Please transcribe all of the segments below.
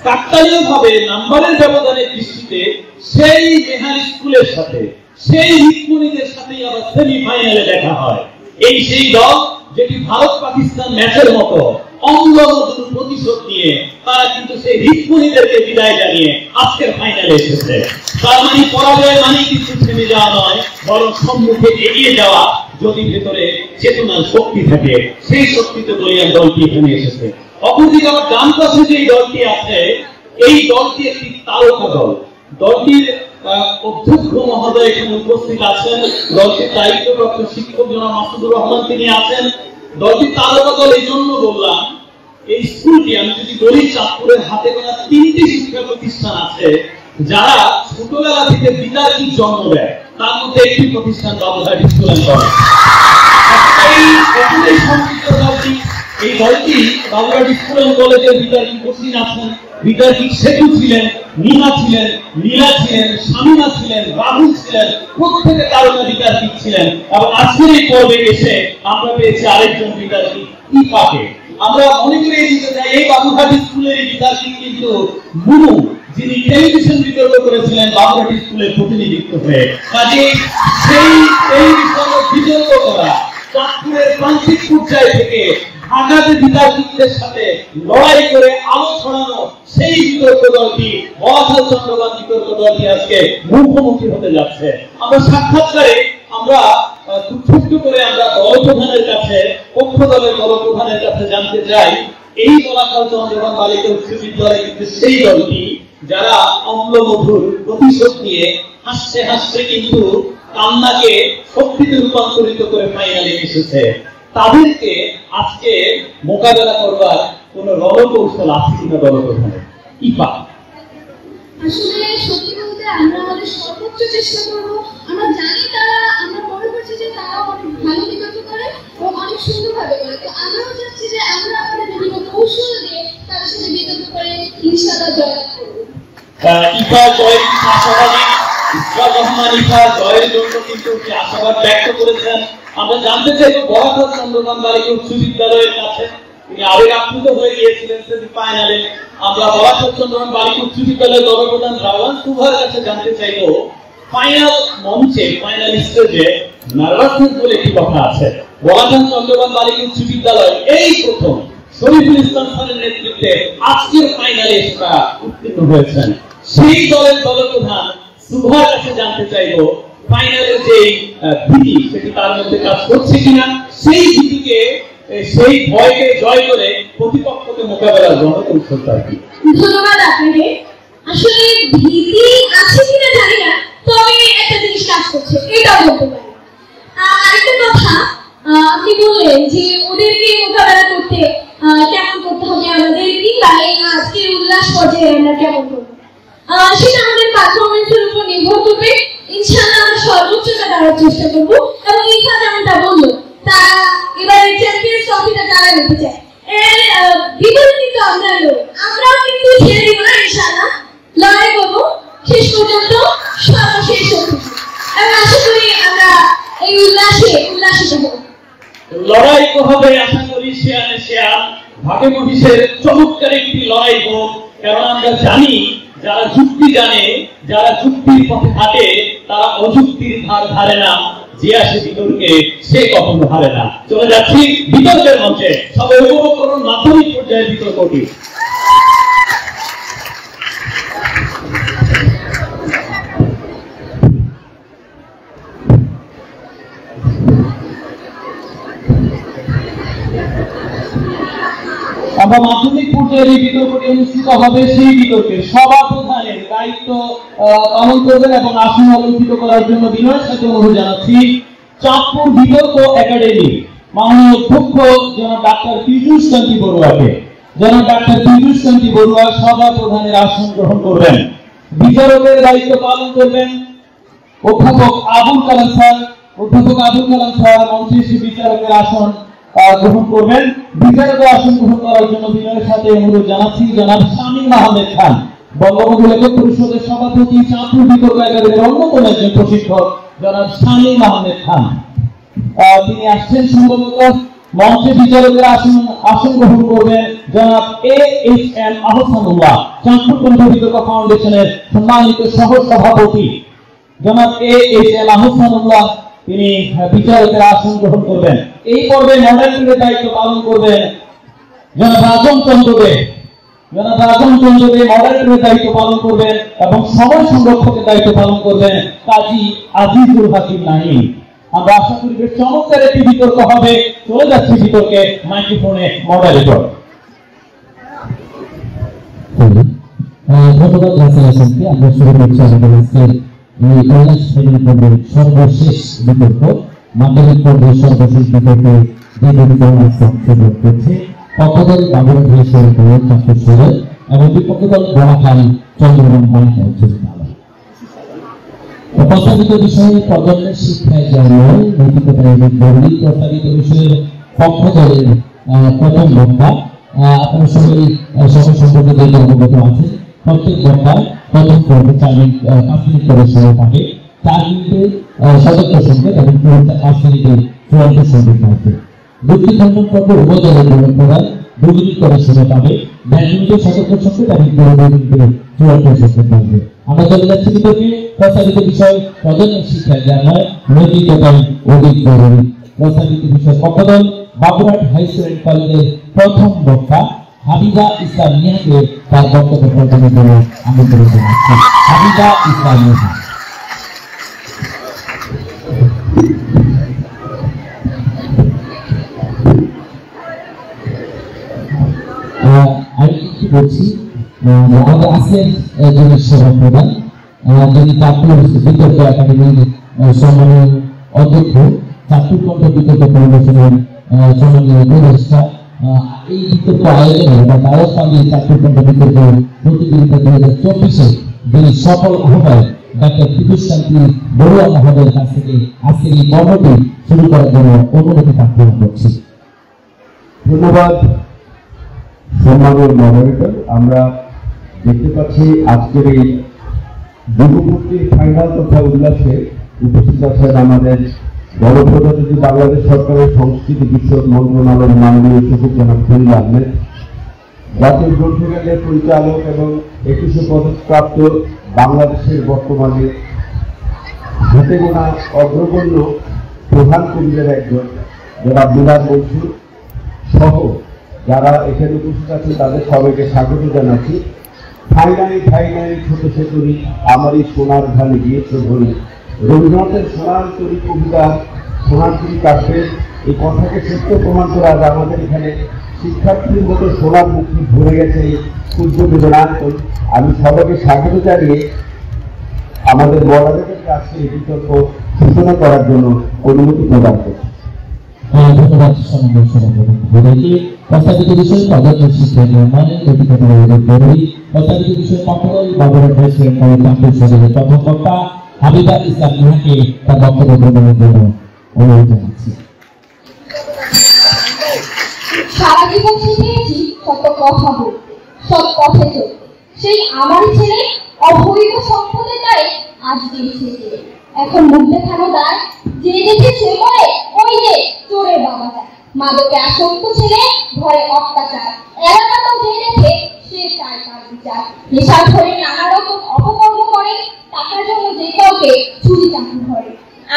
কাকতালীয়ভাবে নাম্বারের ব্যবধানের দৃষ্টিতে সেই মেহার স্কুলের সাথে সেই হিতমনিদের সাথেই আবার সেমিফাইনালে দেখা হয়। এই সেই দল যেটি ভারত পাকিস্তান ম্যাচের মতো অঙ্গমধুর প্রতিশোধ নিয়ে তারা কিন্তু সেই হিতমনিদেরকে বিদায় জানিয়ে আজকের ফাইনালে এসেছে। তার মানে পরাজয় মানে কিন্তু থেমে যাওয়া নয়, বরং সম্মুখে এগিয়ে যাওয়া। যদি ভেতরে চেতনার শক্তি থাকে, সেই শক্তিতে দলীয় দলটি এখানে এসেছে। অপরদিকে আমার ডান পাশে যে দলটি আছে, এই দলটি একটি তারকা দল। দলটির অধ্যক্ষ মহোদয় এখানে উপস্থিত আছেন, দলটির দায়িত্বপ্রাপ্ত শিক্ষক জনাব মাসুদুর রহমান তিনি আছেন। দলটির তারকা দল এই জন্য বললাম, এই স্কুলটি আমি যদি বলি চাঁদপুরের হাতে গোনা 3টি শিক্ষা প্রতিষ্ঠান আছে যারা ছোটবেলা থেকে বিতার্কিক জন্ম দেয়। তার মধ্যে একটি প্রতিষ্ঠান বাবুঘাট স্কুল অ্যান্ড কলেজ। এই দলটি বাবুঘাট স্কুল অ্যান্ড কলেজের বিতার্কিক কোচিং আছেন, বিতার্কিক সেতু ছিলেন, নীলা ছিলেন, নীলা ছিলেন, শামিমা ছিলেন, রাহুল ছিলেন, প্রত্যেকে তারকা বিতার্কিক ছিলেন। এবং আজকের এই পর্বে এসে আমরা পেয়েছি আরেকজন বিতার্কিক ইফাকে। আমরা মনে করে দিতে চাই এই বাবুঘাট স্কুলের বিতার্কিক কিন্তু মুনু, যিনি টেলিভিশন বিতর্ক করেছিলেন বাবুঘাট স্কুলের প্রতিনিধিত্ব হয়ে। কাজে এই বিষয়ে বিতর্ক করা চাঁদপুরের প্রান্তিক পর্যায় থেকে ঢাকাতে বিতার্কিকদের সাথে লড়াই করে আলো ছড়ানো সেই বিতর্ক দলটি বলাখাল চন্দ্রবান বিতর্ক দলটি আজকে মুখোমুখি হতে যাচ্ছে। আমরা সাক্ষাৎকারে আমরা ছোট্ট করে আমরা দলপ্রধানের কাছে, পক্ষ দলের দলপ্রধানের কাছে জানতে চাই, এই বলাখাল চন্দ্রবান বালিকা উচ্চ বিদ্যালয় কিন্তু সেই দলটি যারা অম্লমধুর প্রতিশোধ নিয়ে হাসতে হাসতে কিন্তু কান্নাকে শক্তিতে রূপান্তরিত করে ফাইনালে এসেছে। তাদেরকে আজকে মোকাবেলা করবার কোন রণকৌশল আছে কিনা দলপ্রধানের? ইফা, আসলে সত্যি বলতে আমরা আমাদের সর্বোচ্চ চেষ্টা করব। আমরা জানি তারা, আমরা মনে করছি যে তারা অনেক ভালো বিতর্ক করে এবং অনেক সুন্দরভাবে করে। তো আমরাও চাচ্ছি যে আমরা আমাদের বিভিন্ন কৌশল দিয়ে তাদের সাথে বিতর্ক করে ইনশাআল্লাহ জয়লাভ করব। ইফা জয়ের আশাবাদী, ইসরাত রহমান ইফা জয়ের জন্য কিন্তু আশাবাদ ব্যক্ত করেছেন। আমরা জানতে চাইব বলাখাল চন্দ্রবান বালিকা উচ্চ বিদ্যালয়ের কাছে তিনি আবেগ আপ্লুত হয়ে গিয়েছিলেন সেমিফাইনালে। আমরা বলাখাল চন্দ্রবান বালিকা উচ্চ বিদ্যালয়ের দলপ্রধান রাওয়ান সুভার কাছে জানতে চাইব, ফাইনাল মঞ্চে, ফাইনাল স্টেজে নার্ভাসনেস বলে একটি কথা আছে। বলাখাল চন্দ্রবান বালিকা উচ্চ বিদ্যালয় এই প্রথম শরীফুল ইসলাম খানের নেতৃত্বে আজকের ফাইনালে তারা উত্তীর্ণ হয়েছেন। সেই দলের দলপ্রধান সুভার কাছে জানতে চাইব, ফাইনালের যে ভীতি সেটি তার মধ্যে কাজ করছে কিনা, সেই ভীতিকে, সেই ভয়কে জয় করে প্রতিপক্ষকে মোকাবেলার রণকৌশলটা কি? ধন্যবাদ আপনাকে। আসলে ভীতি আছে কিনা জানি না, তবে একটা জিনিস কাজ করছে এটা বলতে পারি। আরেকটা কথা, আপনি বললেন যে ওদেরকে মোকাবেলা করতে কেমন করতে হবে আমাদের, কিংবা এই আজকের উল্লাস পর্যায়ে আমরা কেমন করবো, সেটা আমাদের পারফরমেন্সের উপর নির্ভর করবে। ইনশাআল্লাহ আমরা সর্বোচ্চটা দেওয়ার চেষ্টা করবো। এবং ইফা যেমনটা বললো, তারা এবারে চ্যাম্পিয়ন্স ট্রফিটা তারা নিতে চায়, এর বিপরীত কিন্তু আমরাও কিন্তু ছেড়ে দিব না। ইনশাআল্লাহ লড়াই করবো শেষ পর্যন্ত, সর্বশেষ অবধি। এবং আশা করি আমরা এই উল্লাসিত হব। লড়াই তো হবে, আশা করি শেয়ানে শেয়ান ভাগে মহিষের চমৎকার একটি লড়াই হোক। কারণ আমরা জানি যারা যুক্তি জানে, যারা যুক্তির পথে হাঁটে, তারা অযুক্তির ধার ধারে না। যে আসে বিতর্কে সে কখনো হারে না। চলে যাচ্ছি বিতর্কের মঞ্চে, সবাই উপভোগ করুন মাধ্যমিক পর্যায়ের বিতর্কটি। আমরা মাধ্যমিক পর্যায়ের এই বিতর্কটি অনুষ্ঠিত হবে। সেই বিতর্কে সভাপ্রধানের দায়িত্ব পালন করবেন এবং আসন অলঙ্কৃত করার জন্য বিনয়ের সাথে অনুরোধ জানাচ্ছি চাঁদপুর বিতর্ক একাডেমি মাননীয় অধ্যক্ষ জনাব ডাক্তার পীযূষ কান্তি বড়ুয়াকে। জনাব ডাক্তার পীযূষ কান্তি বড়ুয়া সভাপ্রধানের আসন গ্রহণ করবেন। বিচারকের দায়িত্ব পালন করবেন অধ্যাপক আবুল কালাম স্যার। অধ্যাপক আবুল কালাম স্যার মঞ্চে এসে বিচারকের আসন গ্রহণ করবেন। বিচারকের আসন গ্রহণ করার জন্য বিনয়ের সাথে অনুরোধ জানাচ্ছি জনাব শামীম আহমেদ খান, বঙ্গবন্ধু লেখক পরিষদের সভাপতি, চাঁদপুর বিতর্ক একাডেমির অন্যতম একজন প্রশিক্ষক জনাব শামীম আহমেদ খান। তিনি আসছেন সম্ভবত মঞ্চে বিচারকের আসন গ্রহণ করবেন জনাব A.H.M. আহসানুল্লাহ, চাঁদপুর কণ্ঠ বিতর্ক ফাউন্ডেশনের সম্মানিত সহ সভাপতি জনাব A.H.M. আহসানুল্লাহ, তিনি বিচারকের আসন গ্রহণ করবেন। এই পর্বে মডারেটরের দায়িত্ব পালন করবেন জনাব রাজন চন্দ্র দে। মডারেটরের দায়িত্ব পালন করবেন এবং সময় সংরক্ষকের দায়িত্ব পালন করবেন কাজী আজিজুল হাকিম নাহিম। আমরা আশা করি যে চমৎকার একটি বিতর্ক হবে। চলে যাচ্ছে বিতর্কে, মাইক্রোফোনে মডারেটর। ধন্যবাদ রাসেল হাসানকে। আমরা শুরু করছি আমাদের আজকের এই কৈলাস শ্রেণীর পর্বের সর্বশেষ বিতর্ক। মাধ্যমিক পর্বের সর্বশেষ বিতর্কে যে দুটি দল অংশগ্রহণ করছে, পক্ষদল বাবুল ভাইসের দল চাঁদপুর সদর এবং বিপক্ষ দল গোয়াখালী চন্দ্রগ্রাম বালিকা উচ্চ বিদ্যালয়। প্রস্তাবিত বিষয়ে প্রজন্মের শিক্ষায় জন্ময় নৈতিকতা এবং জরুরি প্রস্তাবিত বিষয়ের পক্ষ দলের প্রথম বক্তা। আপনারা সবাই সম্পর্কে যে অবগত আছেন, প্রত্যেক বক্তার প্রথম পর্বে 5 মিনিট করে সময় থাকে। 4 মিনিটে সদস্য সংকেত এবং 5 মিনিটে চূড়ান্ত সংকেত থাকবে। দুটি খণ্ডন পর্বে উভয় দলের দলের প্রধান 2 মিনিট করে সময় পাবে। 1.5 মিনিটে সদস্য সংকেত এবং 2 মিনিটে চূড়ান্ত সংকেত থাকবে। আমরা চলে যাচ্ছি বিতর্কে। প্রস্তাবিত বিষয় প্রজন্মের শিক্ষায় জন্ময় নৈতিকতায় অধিক জরুরি। প্রস্তাবিত বিষয় পক্ষদল বাবুরহাট হাই স্কুল এন্ড কলেজের প্রথম বক্তা হাবিবা ইসলাম নিহাকে তার বক্তব্য প্রদানের জন্য আমন্ত্রণ জানাচ্ছি। হাবিবা ইসলাম নিহা। আমি কি বলছি, আমাদের আজকের যিনি সভা প্রধান, যিনি চাঁদপুর বিতর্ক একাডেমির সম্মানীয় অধ্যক্ষ, চাঁদপুর কণ্ঠ বিতর্ক ফাউন্ডেশনের সম্মানীয় উপদেষ্টা, এই বিতর্ক আয়োজনে বা দাওয়াতবাদী চাঁদপুর কণ্ঠ বিতর্ক প্রতিযোগিতা 2024-এ যিনি সফল আহ্বায়ক ডাক্তার ত্রিপুরকান্তি বড়ুয়া মহোদয়ের কাছ থেকে আজকের এই কর্মটি শুরু করার জন্য অনুমতি প্রার্থনা করছি। ধন্যবাদ সম্মানীয় মডারেটর। আমরা দেখতে পাচ্ছি আজকের এই যুবমূর্তির ফাইনাল তথা উল্লাসে উপস্থিত আছেন আমাদের গণপ্রজাতন্ত্রী বাংলাদেশ সরকারের সংস্কৃতি বিষয়ক মন্ত্রণালয়ের মাননীয় সচিব জনাব খলিল আহমেদ, জাতীয় গ্রন্থাগারের পরিচালক এবং 21 পদকপ্রাপ্ত বাংলাদেশের বর্তমানে হাতে গোনা অগ্রগণ্য প্রধান কবিদের একজন জনাব মিলাদ মনসুর সহ যারা এখানে উপস্থিত আছেন তাদের সবাইকে স্বাগত জানাচ্ছি। ঠাই ছোট সেতুরি আমার এই সোনার ধানে গিয়েছে ধরি, রবীন্দ্রনাথের সোনার তরী কবিতা সোনার তরী কাব্যের এই কথাকে সত্য প্রমাণ করে আজ আমাদের এখানে শিক্ষার্থীর মতো সোনার মুক্তি ভরে গেছে এই সূর্য বেদনান্তর। আমি সবাইকে স্বাগত জানিয়ে আমাদের মডারেটরকে আজকে এই বিতর্ক সূচনা করার জন্য অনুমতি প্রদান করছি। ধন্যবাদ সম্মানীয় সভাপতি। প্রস্তাবিত বিষয় প্রজন্মের শিক্ষায় জন্ময় নৈতিকতা অধিক জরুরি। প্রস্তাবিত বিষয় পক্ষদল Baburhat high school and college Chandpur সদরের প্রথম বক্তা হাবিবা ইসলাম নিহাকে তার বক্তব্য প্রদানের জন্য অনুরোধ জানাচ্ছি। সারা জীবন শিখেছি সত্য কথা বলতে, সৎ পথে চলতে। সেই আমারই ছেলে অবৈধ সম্পদের দায়ে আজ দিয়েছে জেলে। এখন মুখ দেখানো দায়, যে দেখেছে বলে ওই যে চোরের বাবা যায়। মাদকে আসক্ত ছেলে ঘরে অত্যাচার, এলাকাতেও যে দেখে সে চায় তার বিচার। নেশার ঘরে নানা রকম অপকর্ম করে, টাকার জন্য যে কাউকে চুরি চাকরি করে।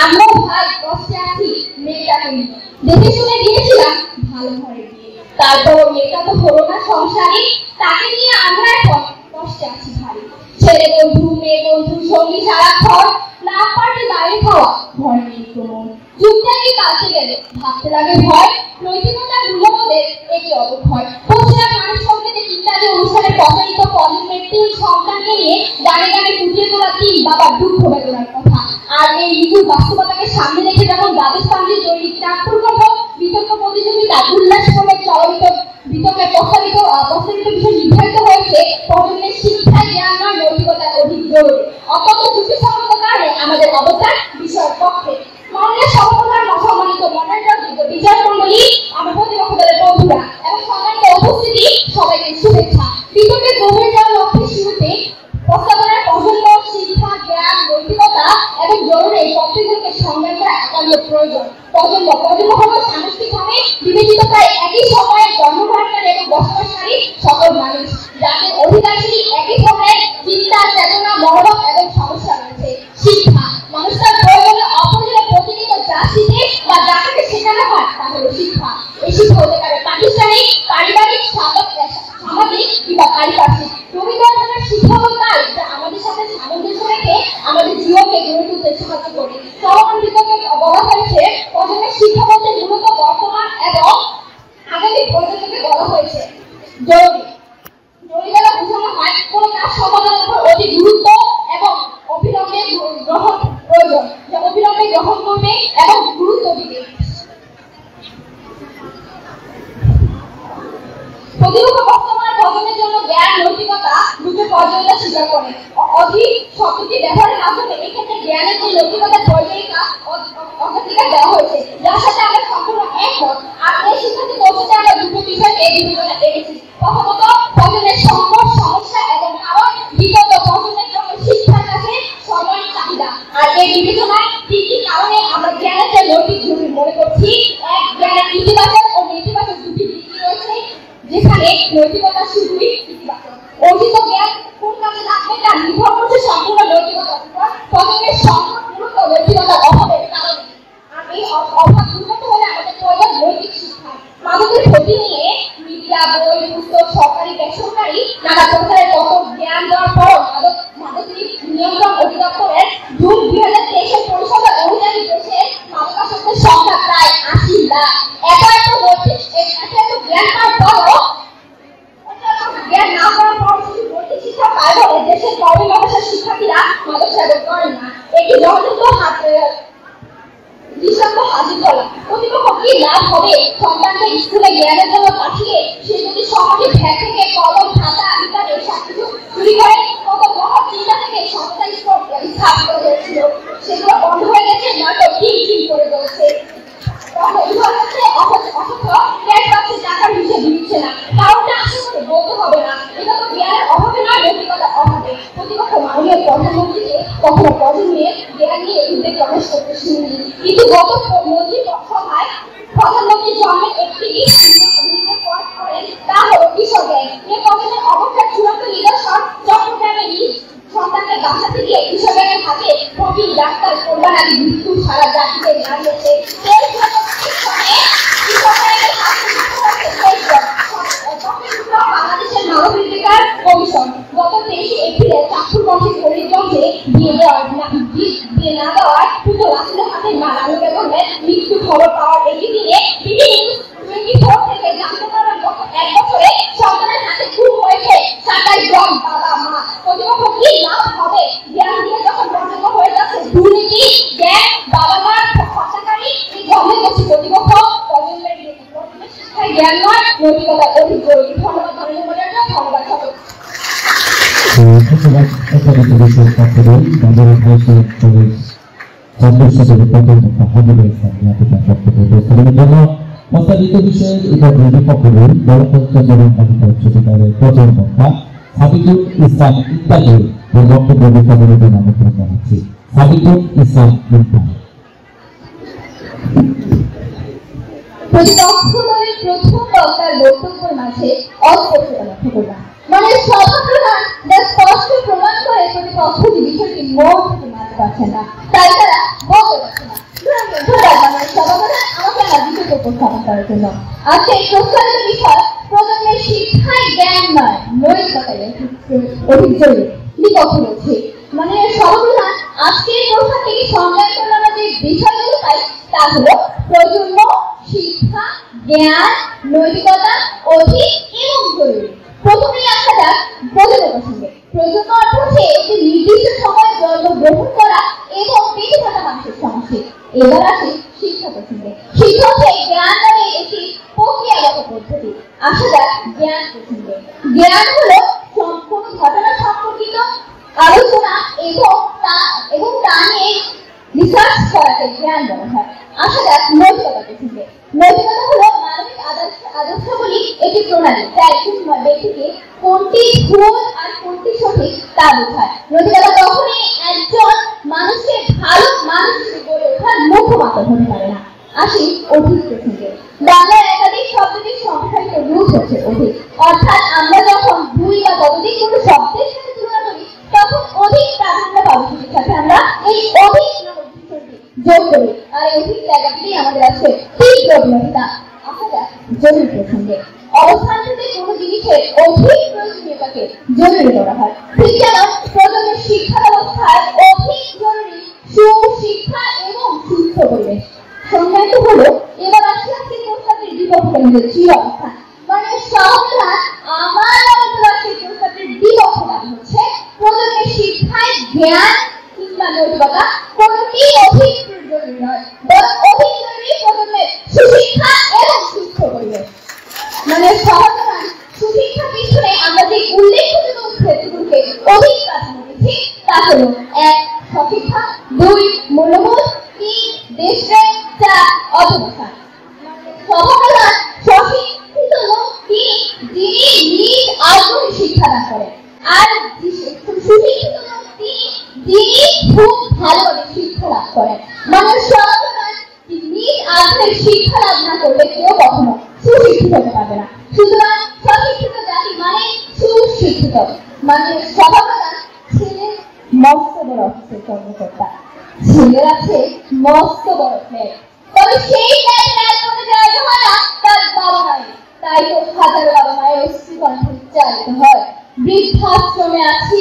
আমিও ভাই কষ্টে আছি মেয়েটাকে নিয়ে, দেখে শুনে দিয়েছিলাম ভালো ঘরে গিয়ে। তারপর মেয়েটা তো হলো না সংসারী, তাকে নিয়ে আমরা এখন কষ্টে আছি ভারী। ছেলে বন্ধু মেয়ে বন্ধু সঙ্গী সারাক্ষণ, না পারলে বাইরে খাওয়া ঘরে নেই কোনো। যুগটাকে কাছে গেলে ভাবতে লাগে ভয়, নৈতিকতার মূল্যবোধের একটি অবক্ষয়। পশ্চিমা মানুষ সংকেতে ইত্যাদি অনুষ্ঠানের প্রচারিত প্রজন্মের 3 সন্তানকে নিয়ে গানে গানে ফুটিয়ে তোলা 3 বাবার দুঃখ বেদনার কথা। আর এই নিগুড় বাস্তবতাকে সামনে রেখে যখন দ্বাদশ পাঞ্জির দৈনিক চাঁদপুর কণ্ঠ বিতর্ক প্রতিযোগিতা উল্লাসক্রমে চলন্ত বিতর্কের প্রস্তাবিত বিষয় নির্ধারিত হয়েছে প্রজন্মের শিক্ষায় জ্ঞান নয় নৈতিকতার অধিক জরুরি। অত্যন্ত যুক্তিসঙ্গত কারণে আমাদের অবস্থান বিষয়ের পক্ষে। মাননীয় সভাপতির সম্মানিত মডারেটর, বিচার মণ্ডলী, আমার প্রতিপক্ষ দলের বন্ধুরা এবং সম্মানিত উপস্থিতি, সবাইকে শুভেচ্ছা। বিতর্কের গভীরে যাওয়ার লক্ষ্যে শুরুতে প্রস্তাবনার প্রজন্ম শিক্ষা জ্ঞান নৈতিকতা এবং জরুরি এই পদ্ধতিগুলোকে সংজ্ঞা করা একান্ত প্রয়োজন। প্রজন্ম হল সাংস্কৃতিকভাবে বিবেচিত অধিকারী একই ধরনের চিন্তা চেতনা মনোভাব এবং সমস্যা রয়েছে। শিক্ষা মানুষ তার প্রয়োজনে অপরিহার্য প্রতিনিয়ত যা শিখে বা যাকে শেখানো হয় তা হলো শিক্ষা। এই শিক্ষা হতে পারে প্রাতিষ্ঠানিক, পারিবারিক, সামাজিক কিংবা পারিপার্শ্বিক। রবীন্দ্রনাথ ঠাকুরের শিক্ষা হল তাই যা আমাদের সাথে সামঞ্জস্য রেখে আমাদের জীবনকে গড়ে তুলতে সাহায্য করে। চলমান বিতর্কে বলা হয়েছে প্রজন্মের শিক্ষা বলতে মূলত বর্তমান এবং আগামী প্রজন্মকে বলা হয়েছে জরুরি। জরুরি দ্বারা বোঝানো হয় কোন কাজ সমাধানের উপর অতি গুরুত্ব এবং অবিলম্বে গ্রহণ প্রয়োজন, যা অবিলম্বে গ্রহণ করবে এবং গুরুত্ব দিবে। প্রতিপক্ষ বর্তমান প্রজন্মের জন্য জ্ঞান নৈতিকতা দুটো পর্যায়টা স্বীকার করে। অধিক শব্দটি ব্যবহারের মাধ্যমে এক্ষেত্রে জ্ঞানের যে নৈতিকতার পর্যায়টা অগ্রাধিকার দেওয়া হয়েছে, যার সাথে আমরা সম্পূর্ণ একমত। আর এই সিদ্ধান্তে পৌঁছতে আমরা দুটো বিষয়কে বিবেচনা করেছি। প্রথমত প্রজন্মের সমস্যা এবং কারণ, দ্বিতীয়ত প্রজন্মের জন্য শিক্ষার কাছে সময়ের চাহিদা। আর এই বিবেচনায় কি কি কারণে আমরা জ্ঞানের যে নৈতিক জরুরি মনে করছি। এক, জ্ঞানের ইতিবাচক ও নেতিবাচক দুটি দিক রয়েছে, যেখানে নৈতিকতা শুধুই ইতিবাচক। অর্জিত জ্ঞান কোন কাজে লাগবে তা নির্ভর করছে সম্পূর্ণ নৈতিকতার উপর। প্রজন্মের সংকট মূলত নৈতিকতার অভাবের কারণে। আর এই অভাব দূর করতে হলে আমাদের প্রয়োজন নৈতিক শিক্ষা। মাদকের ক্ষতি নিয়ে মিডিয়া, বই, পুস্তক, সরকারি বেসরকারি নানা প্রকারের কত জ্ঞান দেওয়ার পর মাদক নিয়ন্ত্রণ অধিদপ্তরের জুন 2023 পরিষদের অনুযায়ী দেশে মাদকাসক্তের সংখ্যা প্রায় 80 লাখ। এত জ্ঞান পাওয়ার পরও জ্ঞান না পাওয়ার পর শুধু নৈতিক শিক্ষা পায় বলে দেশের কর্মী ব্যবসার শিক্ষার্থীরা মাদক সেবন করেন না। এটি জনযুক্ত দৃষ্টান্ত হাজির করা। প্রতিপক্ষ কি লাভ হবে? সন্তানকে স্কুলে জ্ঞানের জন্য পাঠিয়ে সে যদি সমাজে ব্যাগ থেকে কলম, খাতা ইত্যাদি সবকিছু চুরি করে, কত মহৎ চিন্তা থেকে সংস্থা স্থাপিত হয়েছিল সেগুলো বন্ধ হয়ে গেছে, নয়তো ঠিক করে চলছে। টাকার হিসেবে দিচ্ছে না, কারণটা আসলে বলতে হবে না। এটা তো জ্ঞানের অভাবে নয়, নৈতিকতার অভাবে। প্রতিপক্ষ মাননীয় প্রধানমন্ত্রীকে কখনো প্রজন্মের জ্ঞান নিয়ে উদ্বেগ প্রকাশ করতে শুনিনি, কিন্তু গত মন্ত্রিসভায় প্রধানমন্ত্রী জন্মের একটি পয়েন্ট করেন, তা হলো কিশোর জ্ঞান। এই প্রজন্মের অবস্থার চূড়ান্ত নিদর্শন চট্টগ্রামের সন্তানকে বাঁচাতে গিয়ে কিশোর জ্ঞানের হাতে প্রবীণ ডাক্তার কল্যাণ আলী মৃত্যু সারা জাতিকে দাঁড়িয়েছে। বাংলাদেশের মানবাধিকার কমিশন গত 23 এপ্রিলে চাঁদপুরগঞ্জের ফরিদগঞ্জে বিয়ে না দেওয়ার পুত্র রাসেলের হাতে মারানো বেগমের মৃত্যু খবর পাওয়ার একই দিনে BD24 থেকে জানতে পারবেন গত 1 বছরে সন্তানের হাতে খুন হয়েছে 27 জন বাবা মা। প্রতিপক্ষ কি লাভ হবে? জ্ঞান দিয়ে যখন বঞ্চিত হয়ে যাচ্ছে দুর্নীতি, জ্ঞান, বাবা মার হত্যাকারী, এই গভীর গেছে প্রতিপক্ষ প্রজন্মের শিক্ষায় জ্ঞান নয়, নৈতিকতা অধিক জরুরি। ধন্যবাদ ধন্যবাদ সকল। প্রস্তাবিত বিষয়ের উপর নিরপেক্ষ রুল গণতন্ত্র এবং অধিকারের প্রথম বক্তা সাবিকুল ইসলাম ইত্যাদি বক্তব্য বিজ্ঞাপনের জন্য আমন্ত্রণ জানাচ্ছি। সাবিকুল ইসলাম ইত্যাদি। প্রতিপক্ষ দলের প্রথম বক্তার বক্তব্যের মাঝে অস্পষ্টতা লক্ষ্য করলাম। মানে সভাপ্রধান যা স্পষ্ট প্রমাণ করে প্রতিপক্ষ যে বিষয়টি মন থেকে মানতে পারছে না, তাই তারা বলতে পারছে না। সভাপ্রধান আমাকে আমার বিষয়কে উপস্থাপন করার জন্য আজকে প্রস্তাবিত বিষয় প্রজন্মের শিক্ষায় জ্ঞান নয়, নৈতিকতায় অধিক জরুরি। বিপক্ষ রয়েছে মানে সভাপ্রধান আজকে প্রস্তাব থেকে সংজ্ঞায়িত করা যে বিষয়গুলো পাই তা হলো প্রজন্ম, শিক্ষা, জ্ঞান, নৈতিকতা অধিক এবং জরুরি। প্রথমেই আসা যাক প্রজন্মের প্রসঙ্গে। প্রজন্ম অর্থ হচ্ছে একটি নির্দিষ্ট সময়ে জন্মগ্রহণ করা এবং বেঁচে থাকা মানুষের সমষ্টি। এবার আসি শিক্ষা প্রসঙ্গে। শিক্ষা হচ্ছে জ্ঞান নামে একটি প্রক্রিয়াগত পদ্ধতি। আসা যাক জ্ঞান প্রসঙ্গে। জ্ঞান হলো কোনো ঘটনা সম্পর্কিত আলোচনা এবং তা নিয়ে রিসার্চ করাকে জ্ঞান বলা হয়। আসা যাক নৈতিকতা প্রসঙ্গে। নৈতিকতা হলো মানবিক আদর্শাবলী একটি প্রণালী যা একটি ব্যক্তিকে কোনটি ভুল আর কোনটি সঠিক তা বোঝায়। নৈতিকতা কখনই একজন মানুষকে ভালো মানুষ হিসেবে গড়ে ওঠার মুখ্য মাধ্যম হতে পারে না। আসি অধিক প্রসঙ্গে। বাংলার একাধিক শব্দটির সংখ্যায়িত রূপ হচ্ছে অধিক, অর্থাৎ আমরা যখন দুই বা ততোধিক কোনো জরুরি করা হয়। ঠিক যেমন প্রজন্মের শিক্ষা ব্যবস্থায় অধিক জরুরি সুশিক্ষা এবং সুস্থ পরিবেশ। সংজ্ঞায়িত হলো এবার আসলে প্রস্তাবের বিপক্ষে চির অবস্থান। মানে সহজা আমার অন্তরাষ্ট্রীয় প্রস্তাবের বিপক্ষে দাবি হচ্ছে প্রজন্মের শিক্ষায় জ্ঞান কিংবা নৈতিকতা কোনটি অধিক জরুরি নয়, বরং অধিক জরুরি প্রজন্মের সুশিক্ষা এবং সুস্থ পরিবেশ। মানে সহজা সুশিক্ষা পিছনে আমরা যে উল্লেখযোগ্য ক্ষেত্রগুলোকে অধিক প্রাধান্য দিচ্ছি তা হল ১. সশিক্ষা, ২. মূল্যবোধ, ৩. দেশপ্রেম, ৪. অবস্থান। সহজা সশিক্ষিত লোক যিনি নিজ আগ্রহে শিক্ষাদান করেন, আর সুশিক্ষিত লোক যিনি খুব ভালোভাবে শিক্ষা লাভ করেন। মানে সহজা নিজ আগ্রহে শিক্ষা লাভ না করলে কেউ কখনো সুশিক্ষিত হতে পারবে না। সুতরাং সশিক্ষিত জাতি মানে সুশিক্ষিত। মানে সহজা ছেলের মস্ত বড় অফিসের কর্মকর্তা, ছেলের আছে মস্ত বড় ফ্ল্যাট, তবে সেই ফ্ল্যাটের একজনে জায়গা হয় না তার বাবা মায়ের। তাই তো হাজারো বাবা মায়ের অস্থিকণ্ঠে উচ্চারিত হয়, বৃদ্ধাশ্রমে আছি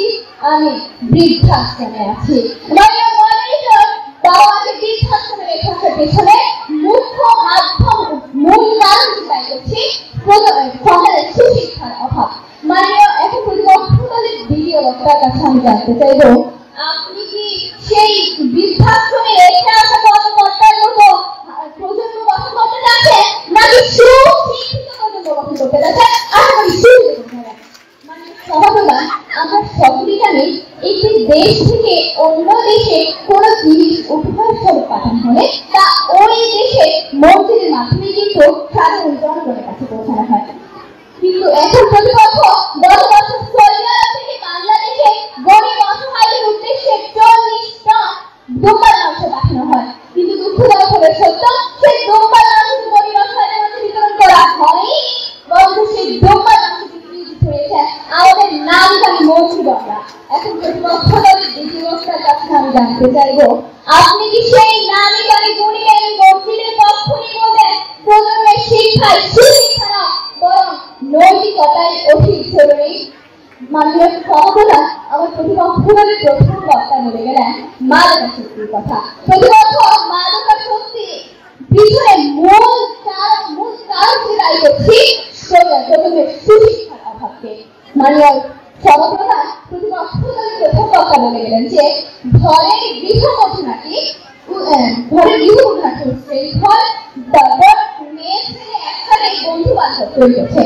আমি, বৃদ্ধাশ্রমে আছি। মানে বাবা মাকে বৃদ্ধাশ্রমে রেখে আসার পেছনে মুখ্য মাধ্যম মূল কারণ চিন্তাই করছি সন্তানের সুশিক্ষার অভাব। মানে এখন প্রতিপক্ষদের দ্বিতীয় বক্তার কাছে আমি জানতে চাইব, আপনি কি সেই বৃদ্ধাশ্রমে রেখে আসা কর্মকর্তার মতো প্রজন্ম গঠন করতে যাচ্ছেন, নাকি সুশিক্ষিত প্রজন্ম গঠন করতে যাচ্ছেন? আশা করি সুশিক্ষিত। মানে সহজা আমরা সকলেই জানি একটি দেশ থেকে অন্য দেশে কোন জিনিস উপহার স্বরূপ পাঠানো হলে তা ওই দেশে মন্ত্রীর মাধ্যমে কিন্তু সাধারণ জনগণের কাছে পৌঁছানো হয়। কিন্তু এখন প্রতিপক্ষ গত বছর সৌদি আরব থেকে বাংলাদেশে গরিব অসহায়দের উদ্দেশ্যে 40 টন দুম্বার মাংস পাঠানো হয়। কিন্তু দুঃখজনক সত্য, সেই দুম্বার মাংস গরিব অসহায়দের মধ্যে বিতরণ করা হয়নি, বরং সেই দুম্বার মাংস বিক্রি হয়েছে আমাদের নামি দামি মন্ত্রীগণরা। এখন প্রতিপক্ষ দলের দ্বিতীয় বক্তার কাছে আমি জানতে চাইব, আপনি কি সেই নামি দামি গুণী মন্ত্রীদের পক্ষ নিয়ে বলবেন প্রজন্মের শিক্ষায় সুশিক্ষা না, বরং নৈতিকতায় অধিক জরুরি? মাননীয় সহযোগিতা আমার প্রতিপক্ষ দলের প্রথম বক্তা বলে গেলেন মাদকাসক্তির কথা। প্রতিপক্ষ মাদকাসক্তি পিছনে মূল কারণ দায়ী করছি প্রজন্মের সুশিক্ষার অভাবকে। মাননীয় সহযোগিতা প্রতিপক্ষ দলের প্রথম বক্তা বলে গেলেন যে ঘরের গৃহবধূ নাকি ঘর তারপর মেয়ে ছেলে একসাথে বন্ধু বান্ধব তৈরি করছে।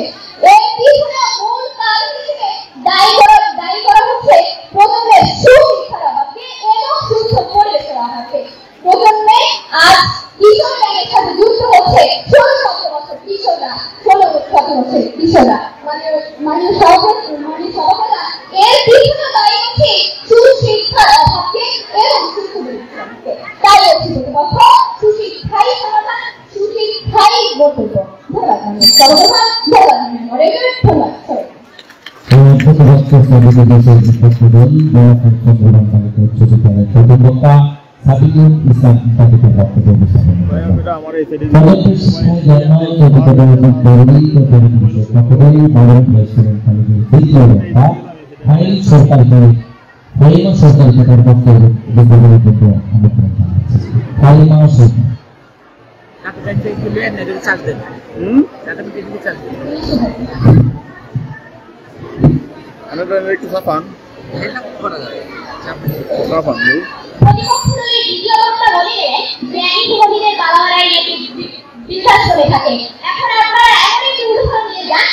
এর পিছনে মূল কারণ হিসেবে দায়ী করা হচ্ছে প্রজন্মের সুশিক্ষার অভাবকে এবং সুস্থ পরিবেশের অভাবকে। প্রজন্মে আজ কিশোর গ্যাংয়ের সাথে যুক্ত হচ্ছে 16-17 বছর কিশোররা, 16-17 বছর কিশোররা। মানে সহযোগিতা এর পিছনে দায়ী হচ্ছে সুশিক্ষার অভাবকে এবং সুস্থ পরিবেশের অভাবকে। তাই হচ্ছে প্রতিপক্ষ সুশিক্ষাই সমাধান, সুশিক্ষাই বক্তব্য। ধন্যবাদ সহযোগিতা, ধন্যবাদ মডারেটর, ধন্যবাদ সবাই। সাবিকুল ইসলাম তাদের বক্তব্য উপস্থাপন করেন। পরবর্তী শিক্ষায় জন্মায় নৈতিকতার জরুরি ও জরুরি বিষয় বক্তব্যে মডারেট হয়েছিলেন কলেজের দ্বিতীয় বক্তা ফাইল সরকারি খাতার বক্তব্য বিদ্যালয়ের জন্য আমন্ত্রণ জানাচ্ছি। ফাইমা সরকার একটু সাফান প্রতিপক্ষ দলের দ্বিতীয় বক্তা বলিলেন জ্ঞানী মহিলাদের বাবারাই নাকি বিশ্বাস করে থাকে। এখন আপনারা এমন একটি উদাহরণ দিয়ে যান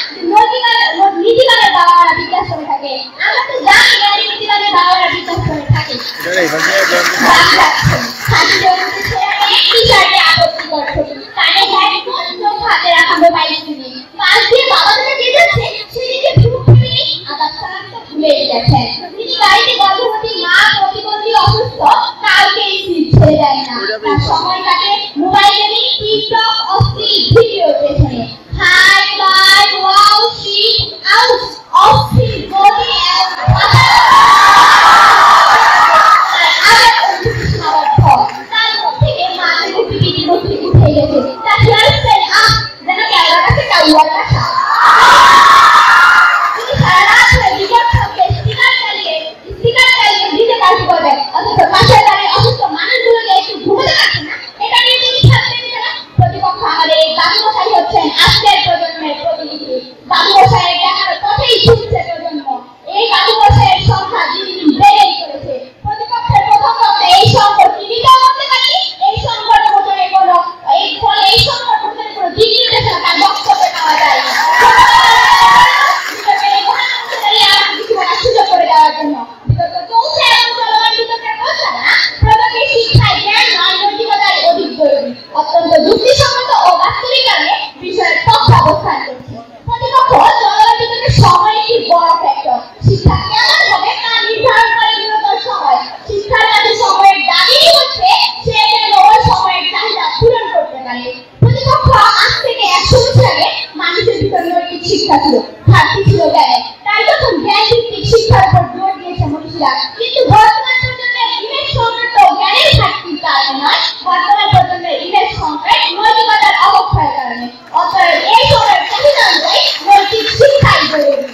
নীতিবানের বাবারা বিশ্বাস করে থাকে। আমরা তো জানি জ্ঞানী নীতিবানের বাবারা বিশ্বাস করে থাকে। কানে হেডফোন, চোখ হাতে রাখা মোবাইল টিভি, পাশ দিয়ে বাবাদের দিয়ে যাচ্ছে, সেদিকে আঘাত চালাতে ভুলে গেছেন। তিনি গাড়িতে গর্ভবতী মা, প্রতিবন্ধী, অসুস্থ কাউকে ছেড়ে দেয় না। তার সময় কাটে মোবাইল গেমিং, টিকটক, অশ্লীল ভিডিও পেছনে। Hi bye wow shit out অশ্লীল বডি তার মুখ থেকে মাঝে পিপিটি মুখে উঠে গেছে। তার হেয়ারস্টাইল যেন ক্যামেরার কাছে কাউয়ার কাছে। তিনি সারা রাত শিক্ষার উপর জোর দিয়েছে মনীষীরা। কিন্তু বর্তমান প্রজন্মের ইমেজ সংকট তো জ্ঞানের ঘাটতির কারণে নয়, বর্তমান প্রজন্মের ইমেজ সংকট নৈতিকতার অবক্ষয়ের কারণে। অতএব এই সময়ের চাহিদা অনুযায়ী নৈতিক শিক্ষাই জরুরি।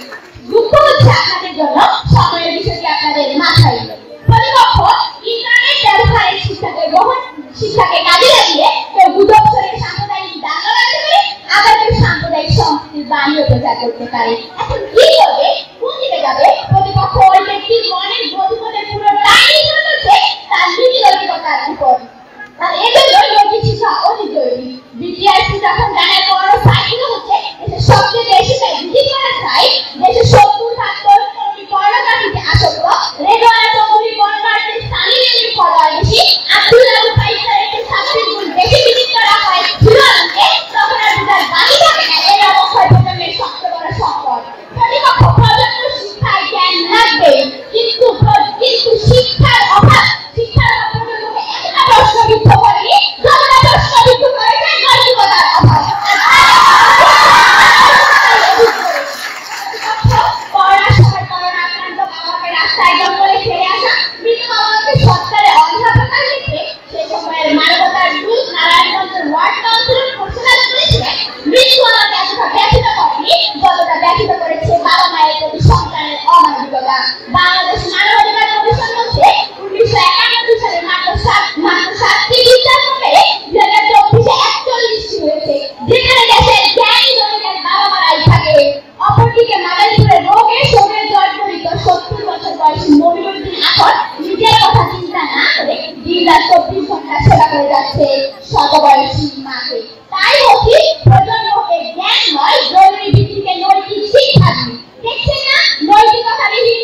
দুঃখ হচ্ছে আপনাদের জন্য সময়ের বিষয়টি আপনাদের মাথায় নেই। প্রতিপক্ষ ইন্টারনেট ব্যবহারের শিক্ষাকে কাজে লাগিয়ে কেউ গুজব ছড়িয়ে সাম্প্রদায়িক দাঙ্গা বাড়াতে পারে, আবার কেউ সাম্প্রদায়িক সংস্কৃতির বাণীও প্রচার করতে পারে। এখন কি করবে, কোন দিকে যাবে? প্রতিপক্ষ ওই ব্যক্তির মনের গতিপথের পুরোটাই নির্ভর করছে তার নীতি নৈতিকতার উপর। আর এজন্য নৈতিক শিক্ষা অতি জরুরি। বিটিআরসি যখন জানায় বড় সাইট হচ্ছে দেশের সবচেয়ে বেশি ভিজিট করা সাইট, দেশের 70% কর্মী পর্নোগ্রাফিতে আসক্ত, রেডওয়ানা চৌধুরী পর্নোগ্রাফিতে স্থানীয় ফলোয়ার বেশি, আব্দুল আবু ফাইসার একটি ছাত্রীর গুণ বেশি ভিজিট করা হয় ঝুলানকে, তখন আর বুঝার বাকি থাকে না এই অবক্ষয় প্রজন্মের সবচেয়ে বড় সংকট। প্রতিপক্ষ প্রজন্ম শিক্ষার জ্ঞান লাগবে, কিন্তু শিক্ষার অভাব প্রজন্মকে এতটা প্রশ্নবিদ্ধ করেনি যতটা প্রশ্নবিদ্ধ করেছে নৈতিকতার অভাব। করোনার সময় করোনা আক্রান্ত বাবাকে রাস্তায় জঙ্গলে ছেড়ে আসা মৃত বাবাকে সৎকারে অধ্যাপকার লিখে সে সময়ের মানবতার দূত নারায়ণগঞ্জের ওয়ার্ড কাউন্সিলর ঘোষণা করেছিলেন, মৃত্যু আমাকে এতটা ব্যথিত করেনি যতটা ব্যথিত করেছে বাবা মায়ের প্রতি সন্তানের অমানবিকতা। বাংলাদেশ মানবাধিকার কমিশন বলছে 1991 সালে মাত্র 7টি বিদ্যালয় মেরে 2024-এ 41টি হয়েছে, যেখানে দেশের জ্ঞানী জনগণের বাবা মারাই থাকে। অপরদিকে মাদারীপুরের রোগে শরীরে জর্জরিত 70 বছর বয়সী মনিরুদ্দিন এখন নিজের কথা চিন্তা না করে দিন-রাত 24 ঘন্টা সেবা করে যাচ্ছে শতবয়সী মাকে। তাই বলছি, প্রজন্মকে জ্ঞান নয় জরুরি ভিত্তিতে নৈতিক শিক্ষা দিন। দেখছেন না, নৈতিকতাবিহীন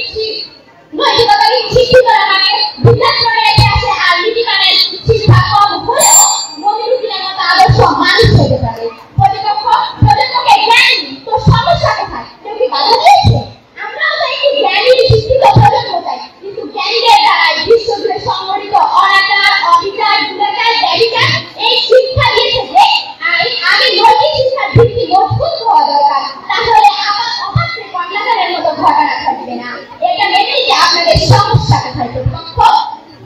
শিক্ষিতরা মানে বিকাশ করে রেখে আসে, আর নীতিমানের শিক্ষা কম হলেও মনিরুদ্দিনের মতো আদর্শ মানুষ হতে পারে। প্রতিপক্ষ প্রজন্মকে জ্ঞান তো সমস্যা কোথায়? কেউ কি বাধা দিয়েছে? আমরাও তো একটি জ্ঞানী শিক্ষিত প্রজন্ম চাই, কিন্তু জ্ঞানীদের দ্বারাই বিশ্বজুড়ে সংগঠিত অনাচার, অবিচার, দুরাচার, ব্যভিচার এই শিক্ষা দিয়েছে যে আগে নৈতিক শিক্ষার ভিত্তি মজবুত হওয়া দরকার, তাহলে আবার অপাত্রে কন্যাদানের মতো ঘটনা ঘটবে না। এটা মেনে নিতে আপনাদের সমস্যা কোথায়?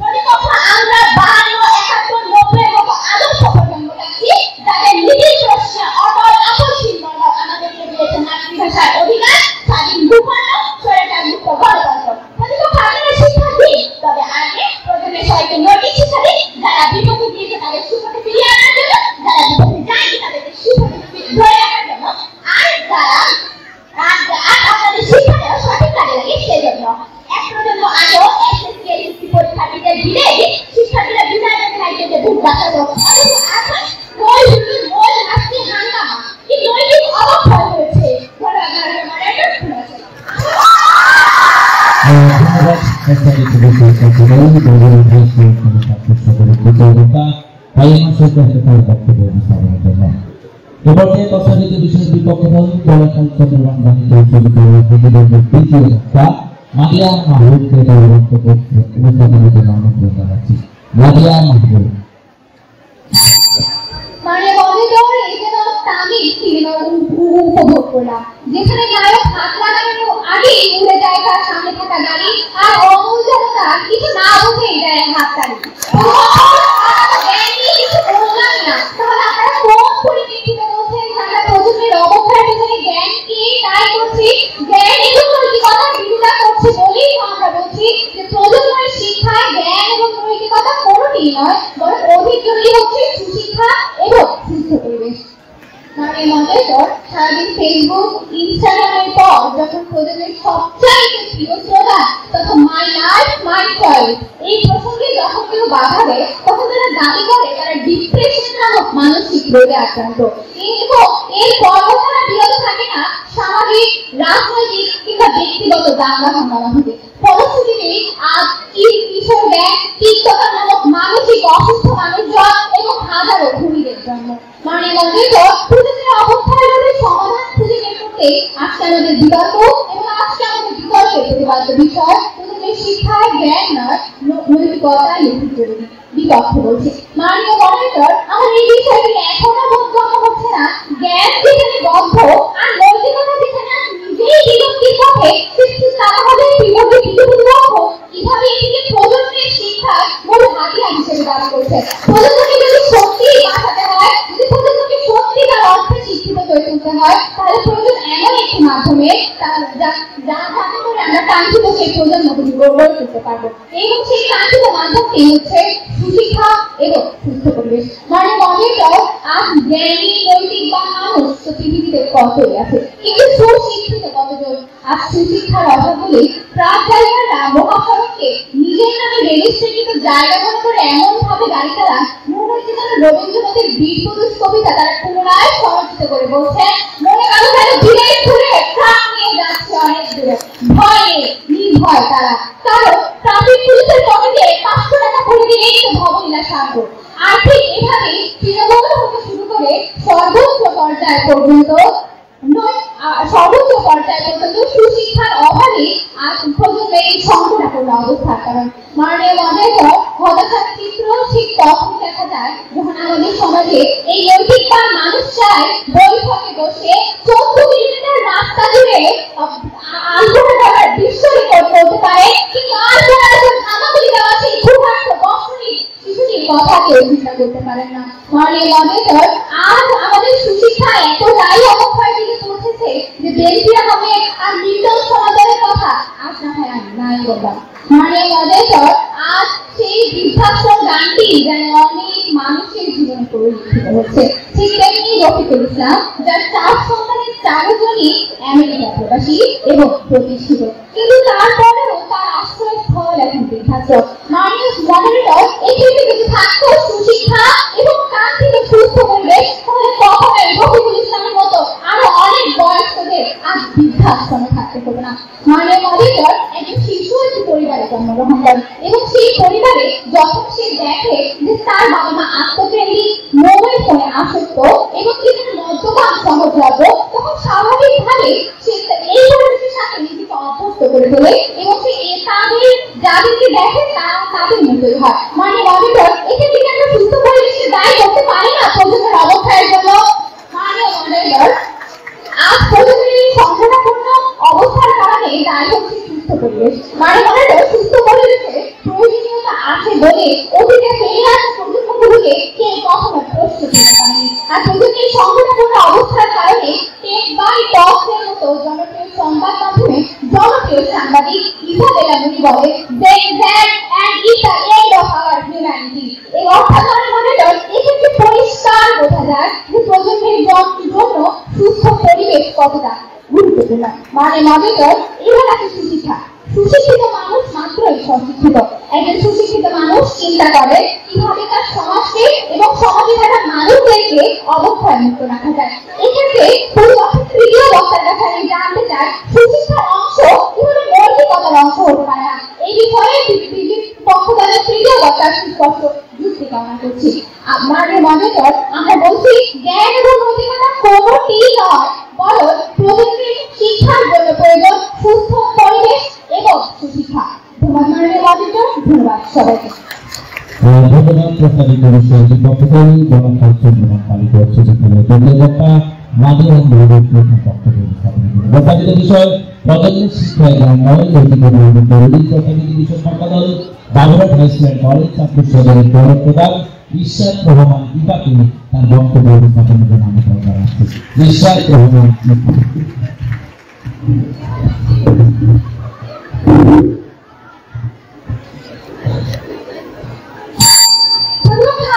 প্রতিপক্ষ আমরা 52, 71, 90 মতো আদর্শ প্রজন্ম চাচ্ছি, যাদের নীতির প্রশ্নে অটল আপসীন মনোভাব আমাদেরকে দিয়েছে মাতৃভাষার অধিকার, স্বাধীন ভূখণ্ড, স্বৈরাচার মুক্ত গণতন্ত্র। প্রতিপক্ষ আপনারা শিক্ষা দিন, তবে আগে প্রজন্মের সবাইকে নৈতিক শিক্ষা দিন, যারা বিপথে গিয়েছে তাদের সুপথে ফিরিয়ে আনার জন্য, যারা বিপথে যায়নি তাদেরকে সুপথে ধরে রাখার জন্য, আর আপনাদের শিক্ষা দেওয়া সঠিক কাজে লাগে সেজন্য। এক প্রজন্ম আগেও এসএসসি এইচএসসি পরীক্ষার্থীদের ভিড়ে শিক্ষার্থীরা বিদায় নিতে চাইছে যে ভোট বাঁচাতো, অথচ এখন ওই হুজুর ওই নাস্তি হাঙ্গামা কি নৈতিক অবক্ষয় হয়েছে। মাদিয়া মাহবুবকে তার বক্তব্য উপস্থাপনের জন্য অনুরোধ জানাচ্ছি। মাদিয়া মাহবুব। মানে মনিটর এখানে তামিল সিনেমা উপভোগ করলাম, যেখানে নায়ক হাত লাগানোর আগেই উড়ে যায় তার সামনে থাকা গাড়ি, আর অমূল জনতা কিছু না বুঝেই দেয় হাততালি। কিছু বললাম না, তাহলে আপনারা কোন পরিপ্রেক্ষিতে বলছেন আমরা প্রজন্মের অবক্ষয়ের পিছনে জ্ঞান কি তাই করছি? জ্ঞান এবং নৈতিকতার বিরোধিতা করছে বলেই আমরা বলছি যে প্রজন্মের শিক্ষা, জ্ঞান এবং নৈতিকতা কোনোটিই নয়, বরং অধিক জরুরি হচ্ছে সুশিক্ষা এবং সুস্থ পরিবেশ। মানে মনে কর সারাদিন ফেসবুক, ইনস্টাগ্রামের পর যখন প্রজন্মের সবচাইতে প্রিয় স্লোগান তখন মাই লাইফ মাই চয়েস এই প্রসঙ্গে যখন কেউ বাধা দেয়, তখন তারা দাবি করে তারা ডিপ্রেশন নামক মানসিক রোগে আক্রান্ত। এর পরও তারা বিরত থাকে না সামাজিক, রাজনৈতিক কিংবা ব্যক্তিগত দাঙ্গা হামলা হতে। ফলশ্রুতিতে আজ কিশোর গ্যাং, টিকটকার নামক মানসিক অসুস্থ মানুষজন এবং হাজারো খুনিদের জন্ম। মানে মনে কর প্রজন্মের অবক্ষয়ের সমাধান খুঁজে বের করতে আজকে আমাদের বিতর্ক, এবং আজকে আমাদের বিতর্কের প্রতিপাদ্য বিষয় প্রজন্মের শিক্ষায় জ্ঞান নয় নৈতিকতায় লিখিত জরুরি। বিপক্ষ বলছে মাননীয় মনিটর আমার এই বিষয়টি এখনো বোধগম্য হচ্ছে না। জ্ঞান যেখানে বদ্ধ আর নৈতিকতা যেখানে নিজেই বিলুপ্তির পথে, তাহলে করছে। প্রজন্মকে যদি সত্যি বাঁচাতে হয়, যদি প্রজন্মকে সত্যিকার অর্থে শিক্ষিত করে তুলতে হয়, তাহলে প্রয়োজন এমন একটি মাধ্যমে যাতে করে আমরা কাঙ্ক্ষিত সেই প্রজন্মগুলি গড়ে তুলতে পারবো। এবং সেই কাঙ্ক্ষিত মাধ্যমটি হচ্ছে সুশিক্ষা এবং সুস্থ পরিবেশ। মানে মনে করো আজ জ্ঞানী নৈতিকবান মানুষ তো পৃথিবীতে কতই আছে, কিন্তু সুশিক্ষিত কতজন? আজ সুশিক্ষার অভাব বলে প্রাচ্যরা মহাসড়ককে নিজের নামে রেজিস্ট্রেশন জায়গা মনে করে এমন ভাবে গাড়ি চালান মনে হচ্ছে যেন রবীন্দ্রনাথের বীরপুরুষ কবিতা তারা পুনরায় সমর্থিত করে বলছে, মনে করো যেন ধীরে ধীরে প্রাণ নিয়ে যাচ্ছে অনেক দূরে, ভয়ে নির্ভয় তারা। কারণ ট্রাফিক পুলিশের পকেটে 500 টাকা করে দিলেই তো ভবলীলা সার্থক। আর ঠিক এভাবে তৃণমূল হতে শুরু করে সর্বোচ্চ পর্যায় পর্যন্ত সুশিক্ষার অভাবে আজ প্রজন্মের এই সংকটাপূর্ণ অবস্থার কারণ মাননীয় মহোদয় হতাশার চিত্র ঠিক তখন দেখা যায় যখন আমাদের সমাজে এই নৈতিকবান মানুষরাই বৈঠকে বসে 14 কিলোমিটার রাস্তা জুড়ে আলপনা দেওয়ার দৃশ্য রেকর্ড করতে পারে, কিন্তু আলপনা হামাগুড়ি দেওয়া সেই ক্ষুধার্ত বর্ষণী শিশুটির কথা কেউ চিন্তা করতে পারেন না। মাননীয় মহোদয় আজ আমাদের সুশিক্ষা এতটাই অবক্ষয়ের দিকে পৌঁছেছে যে বেনজির আহমেদ আর মিল্টন সমাজের কথা আজ না হয় নাই বললাম। মাননীয় মহোদয় আজ সেই বৃদ্ধাশ্রম গানটি যেন অনেক মানুষের জীবনে পরিলক্ষিত হচ্ছে। ঠিক তেমনি রফিকুল ইসলাম যার 4 সন্তানের 4 জনই আমেরিকা প্রবাসী এবং প্রতিষ্ঠিত, কিন্তু তারপরেও তার আশ্রয়স্থল এখন বৃদ্ধাশ্রম। মাননীয় মহোদয় এই ক্ষেত্রে যদি থাকতো সুশিক্ষা এবং কাঙ্ক্ষিত সুস্থ পরিবেশ, তাহলে কখনোই রফিকুল ইসলামের মতো আরো অনেক বয়স্কদের আজ বৃদ্ধাশ্রমে থাকতে হবে না। মাননীয় মহোদয় একজন শিশু একটি পরিবারে জন্মগ্রহণ করেন এবং সেই পরিবারে যখন সে দেখে যে তার বাবা মা আত্মকেন্দ্রিক মোবাইল ফোনে আসক্ত এবং সেখানে মদ্যপান সহজলভ্য, তখন স্বাভাবিকভাবে সে এই পরিবেশের সাথে নিজেকে অভ্যস্ত করে তোলে এবং সে তাদের যাদেরকে দেখে তাদের মতোই হয়। মানে মহোদয় এক্ষেত্রে কি আমরা সুস্থ পরিবেশকে দায়ী করতে পারি না প্রজন্মের অবক্ষয়ের জন্য? মানে মহোদয় আজ প্রজন্মের এই সংকটাপূর্ণ অবস্থার কারণে দায়ী হচ্ছে সুস্থ পরিবেশ। মানে মহোদয় সুস্থ পরিবেশে প্রয়োজনীয়তা আছে বলে অতীতে ফেলে আসা প্রজন্মগুলোকে কেউ কখনো প্রশ্ন করতে পারেনি। আর প্রজন্মের এই সংকটাপূর্ণ অবস্থার কারণে টেক বাই টক্সের মতো জনপ্রিয় সংবাদ মাধ্যমে জনপ্রিয় সাংবাদিক ইসাবেলা মুনি বলে that and is the end of our humanity। এই অর্থাৎ মহোদয় এক্ষেত্রে পরিষ্কার বোঝা যায় যে প্রজন্মের জন্য সুস্থ পরিবেশ কতটা গুরুত্বপূর্ণ। মানে মহোদয় এবার আছে সুশিক্ষা। সুশিক্ষিত মানুষ মাত্রই সশিক্ষিত। একজন সুশিক্ষিত মানুষ চিন্তা করে কিভাবে তার সমাজকে এবং সমাজে থাকা মানুষদেরকে অবক্ষয় মুক্ত রাখা যায়। এক্ষেত্রে তৃতীয় বক্তার কাছে আমি জানতে চাই সুশিক্ষার অংশ কিভাবে নৈতিকতার অংশ হতে পারে না। এই বিষয়ে পক্ষদানের তৃতীয় বক্তার সুস্পষ্ট যুক্তি কামনা করছি। মাননীয় মহোদয় আমরা বলছি জ্ঞান এবং নৈতিকতা কোনোটিই নয়, বরং প্রজন্মের শিক্ষার জন্য প্রয়োজন সুস্থ পরিবেশ এবং সুশিক্ষা। ধন্যবাদ মাননীয় মহোদয়, ধন্যবাদ সবাইকে। ধন্যবাদ। প্রস্তাবিত বিষয়টি পক্ষকারী গণতন্ত্র পালিত হচ্ছে যেখানে ধন্যবাদটা মাদের প্রস্তাবিত বিষয় প্রজন্মের শিক্ষায় জ্ঞান নয় নৈতিক প্রস্তাবিত বিষয় সম্পাদক বাবুরাট হাইস্কুল কলেজ ছাত্র সদরের গৌরব প্রধান ইশরাত রহমান ইপাকে তার বক্তব্য উপস্থাপনের জন্য আমি দরকার আসছি। ইশরাত রহমান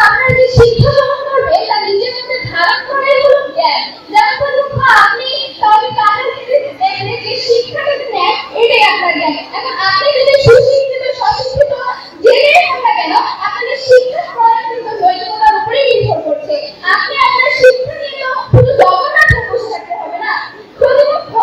আপনার যে শিক্ষা গ্রহণ করবে তা নিজের মধ্যে ধারণ করাই হলো জ্ঞান। যেমন আপনি তবে কারোর দেখলে যে শিক্ষাটা নেন এটাই আপনার জ্ঞান। এখন আপনি যদি সুশিক্ষিত সশিক্ষিত জেনে হন না কেন, আপনাদের শিক্ষা প্রদান কিন্তু নৈতিকতার উপরেই নির্ভর করছে। আপনি আপনার শিক্ষা নিয়ে তো শুধু জগন্নাথে বসে থাকতে হবে না, প্রতিপক্ষ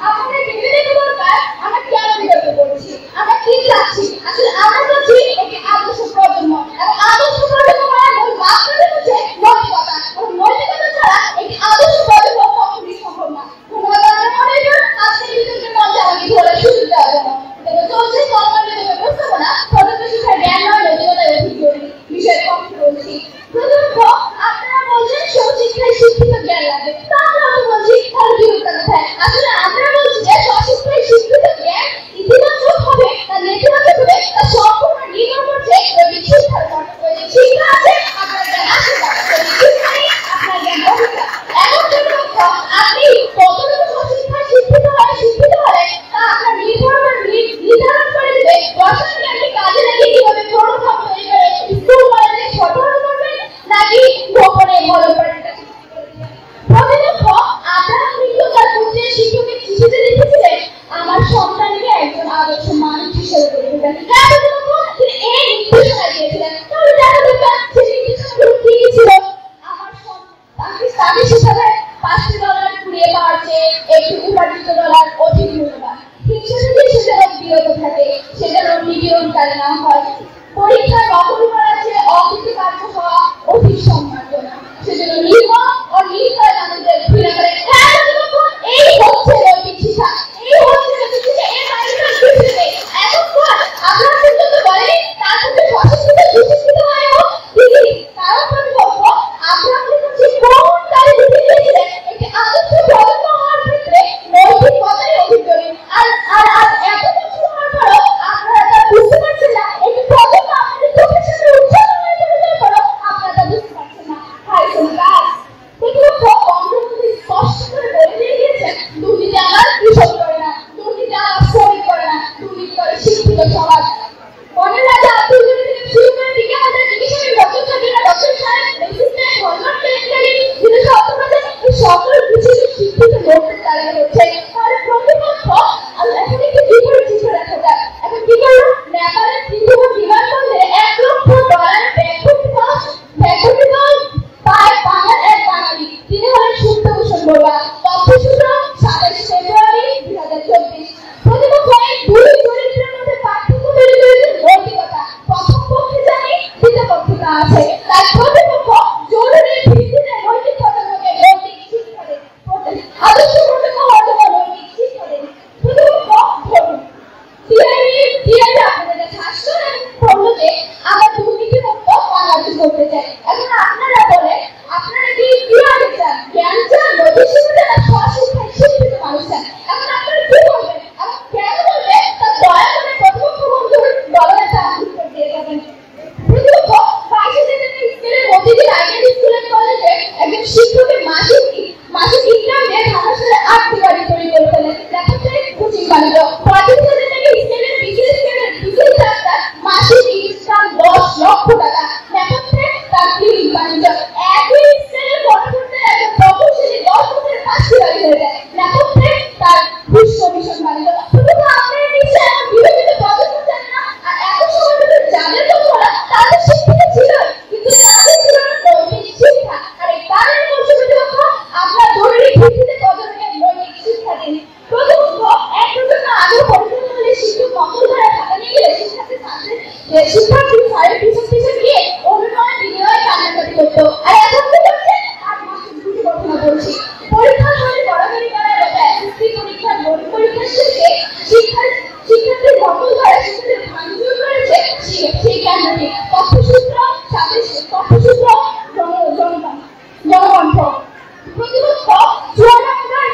আমাদের বিবেক দরকার আমরা কেন বিতর্ক করছি, আমরা কি চাচ্ছি। আসলে আমরা চাচ্ছি একটি আদর্শ প্রজন্ম এবং আদর্শ প্রজন্ম মানে মূল বাস্তবে হচ্ছে নৈতিকতা। নৈতিকতা ছাড়া একটি আদর্শ প্রজন্ম কখনোই সম্ভব না। ধন্যবাদ আজকে বিতর্কের মঞ্চে আমাকে ধরে সুযোগ দেওয়ার জন্য। চলছে হিসেবে করে দেবেন। হ্যাঁ প্রতিপক্ষ তিনি এই নির্দেশনা দিয়েছিলেন, তাহলে দেখা দরকার সেই নির্দেশনাগুলো কি কি ছিল। আমার তাকে সার্ভিস হিসাবে $5 কুড়িয়ে পাওয়ার চেয়ে একটি উপার্জিত ডলার অধিক মূল্যবান। হিংসা থেকে সে যেন বিরত থাকে, সে যেন নিপীড়নকারী না হয়। পরীক্ষায় নকল করার চেয়ে অকৃতকার্য হওয়া অধিক সম্মানজনক। সে যেন নির্মম ও নির্দয় মানুষদের ঘৃণা করে। হ্যাঁ এই হচ্ছে নৈতিক শিক্ষা, এই হচ্ছে নৈতিক শিক্ষা। এর বাইরে কিছু নেই। এতক্ষণ আপনার পর্যন্ত বলেনি তার সাথে সশিক্ষিত সুশিক্ষিত হয়েও দিদি কারণ প্রতিপক্ষ আপনার কাছে কোন কাজে দিতে দিয়েছিলেন একটি আদর্শ প্রজন্ম হওয়ার ক্ষেত্রে নৈতিক পথের অভিজ্ঞতা। আর আর আজ এত বছর হওয়ার পরও আপনারা তা বুঝতে পারছেন না। একটি প্রজন্ম আপনাদের চোখের সামনে উজ্জ্বল হয়ে পড়ে পরও আপনারা তা বুঝতে পারছেন না। হাই সরকার প্রতিপক্ষ বঙ্গবন্ধু স্পষ্ট করে বলে দিয়ে গিয়েছেন, দুর্নীতি আমার কৃষক করে না, দুর্নীতি আমার শ্রমিক করে না, দুর্নীতি করে শিক্ষিত সমাজ। মনের রাজা আব্দুল জলিল থেকে শুরু করে দিকে আমাদের চিকিৎসকের ডক্টর সাহেবরা ডক্টর সাহেব রেজিস্ট্রেন্ট হলমার্ক পেনকারী বিদেশে অর্থনীতি এই সকল কিছু শিক্ষিত লোকদের দ্বারা হচ্ছে। তাহলে প্রতিপক্ষ এখন একটু কি করে চিত্র দেখা যায়। এখন কি করলো, নেপালের ত্রিভুবন বিমানবন্দরে $1 লক্ষ ব্যাগভর্তি পায় বাংলার এক বাঙালি। তিনি হলেন সুব্রতভূষণ বড়ুয়া। তথ্যসূত্র 27 ফেব্রুয়ারি 2024। প্রতিপক্ষ এই দুই চরিত্রের মধ্যে পার্থক্য তৈরি করেছেন নৈতিকতা। প্রথম পক্ষে জানি, দ্বিতীয় পক্ষে তা আছে। তাই প্রতিপক্ষ জরুরি ভিত্তিতে নৈতিক প্রজন্মকে নৈতিক শিক্ষা দেন, আদর্শ প্রজন্ম হওয়ার জন্য নৈতিক শিক্ষা দেন। প্রতিপক্ষ ধরুন টিআই আপনাদের কাছে আসলো এবং বললো যে আমরা দুর্নীতিমুক্ত বাংলাদেশ করতে চাই। এখন আপনারা বলে আপনারা কি আগে চান, জ্ঞান চান, নৈতিক শিক্ষা চান, স্বশিক্ষায় শিক্ষিত মানুষ চান। এখন আপনারা কি বলবেন এবং কেন বলবে তা দয়া করে প্রতিপক্ষ বন্ধুর দলের সাথে উত্তর দিয়ে যাবেন। প্রতিপক্ষ 22 দিনের স্কুলের মতিঝিল আইডিয়াল স্কুল এন্ড কলেজে একজন শিক্ষকের মাসিক ইনকাম দিয়ে ঢাকা শহরে 8টি বাড়ি তৈরি করে ফেলেন। দেখাচ্ছে কোচিং বাণিজ্য 35,000 টাকা স্কুলের বিশেষ ডাক্তার মাসিক ইনকাম 10 লক্ষ টাকা। দেখাচ্ছে তার ক্লিনিক বাণিজ্য। একই স্কুলের পড়াশোনার একজন প্রকৌশলী 10 বছরের 5টি বাড়ি হয়ে যায়। দেখাচ্ছে তার ঘুষ কমিশন বাণিজ্য। শুধু আপনারা নিশ্চয় এমন বিবেচিত প্রজন্ম চান না। আর এত সময় ধরে যাদের কথা বলা তাদের শিক্ষিত ছিল, কিন্তু তাদের ছিল না নৈতিক শিক্ষা। আর এই কারণে বলছে প্রতিপক্ষ আপনার জরুরি ভিত্তিতে প্রজন্মকে নৈতিক শিক্ষা দিন। প্রতিপক্ষ এক প্রজন্ম আগেও পরিচালনা হলে শিক্ষক নকল ধরে খাতা নিয়ে গেলে শিক্ষার্থী স্যারের পিছন গিয়ে অনুনয় বিনয় কান্নাকাটি করতো। আর এখন কি করছে, 8 মাসের ছুটি ঘটনা বলছি। পরীক্ষার হলে গড়াগড়ি করার মতো এসএসসি পরীক্ষার বোর্ড পরীক্ষার শেষে শিক্ষার্থী নকল ধরে শিক্ষার্থীদের ভাঙচুর করেছে সেই কান্নাটি। তথ্যসূত্র জনকণ্ঠ। প্রতিপক্ষ চুয়াডাঙ্গার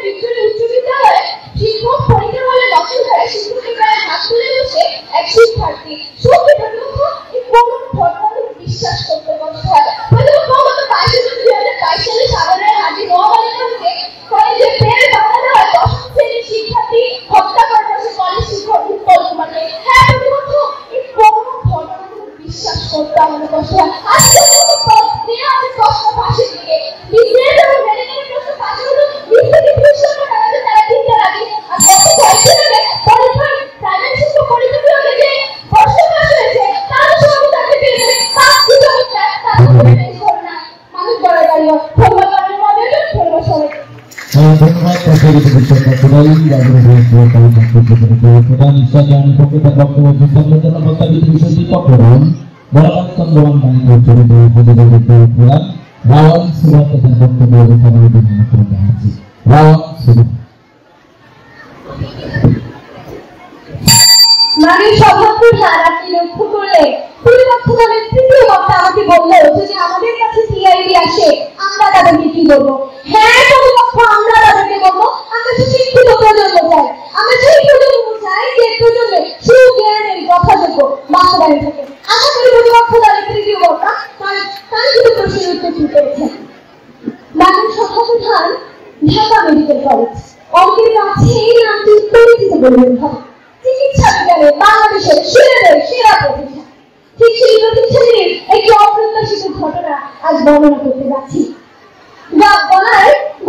ভিক্টোরিয়া উচ্চ বিদ্যালয়ে শিক্ষক পরীক্ষা হলে নকল ধরে শিক্ষকের গায়ে হাত তুলে বসে এক শিক্ষার্থী। সত্যি প্রতিপক্ষ এই করুণ ঘটনাকে বিশ্বাস করতে কষ্ট হয়। প্রতিপক্ষ গত 22 জুন 2022 সালে সাভারের হাজী মহাবালিকাকে কলেজে ফের বাধা দেওয়ায় 10ম শ্রেণীর শিক্ষার্থী হত্যা করে বসে কলেজ শিক্ষক উৎপল কুমারকে। হ্যাঁ প্রতিপক্ষ এই করুণ ঘটনাকে বিশ্বাস করতে আমাদের কষ্ট হয়। আজকে প্রশ্ন ফাঁসির দিকে বিসিএস এবং মেডিকেলের প্রশ্ন ফাঁসি হলো 20 থেকে 30 লক্ষ টাকাতে তারা কিনতে রাজি। আর গত কয়েকদিন আগে পরীক্ষার প্রাইমারি শিক্ষক পরীক্ষাগুলোতে যে প্রশ্ন ফাঁস হয়েছে তারা সব তাকে পেয়েছে। তার কি চমৎকার, তার কোনো বেশ করে না মানুষ গড়ে দাঁড়িয়ে। ধন্যবাদ আমাদের ধন্যবাদ সবাইকে। ধন্যবাদ প্রসারিত বিশ্বকাপ প্রধান ইসলামী পক্ষে বক্তব্য উপস্থাপনের জন্য প্রস্তাবিত বিষয়টি পক্ষরণ বরাবর বাণিজ্য চরিত্র প্রধান রাওয়াল সুরা প্রধান বক্তব্য উপস্থাপনের জন্য অনুরোধ জানাচ্ছি। রাওয়াল সুরা। মাননীয় সভাপতি আপনি লক্ষ্য করলে প্রতিপক্ষ দলের তৃতীয় বক্তা আমাকে বললো যদি আমাদের কাছে টিআইবি আসে আমরা তাদেরকে কি বলবো। হ্যাঁ প্রতিপক্ষ আমরা তাদেরকে বলবো আমরা শিক্ষিত প্রজন্ম চাই। আমরা সেই প্রজন্ম চাই যে প্রজন্মে সুজ্ঞানের যথাযোগ্য বাস্তবায়ন থাকে। আশা করি প্রতিপক্ষ দলের তৃতীয় বক্তা তার কিছু প্রশ্নের উত্তর দিতে পেরেছেন। মাননীয় সভাপ্রধান ঢাকা মেডিকেল কলেজ অনেকের কাছে এই নামটি পরিচিত বলবেন হবে। চিকিৎসা বিজ্ঞানে বাংলাদেশের সেরা প্রতিষ্ঠান। ঠিক সেই প্রতিষ্ঠানের একটি অপ্রত্যাশিত ঘটনা আজ বর্ণনা করতে যাচ্ছি।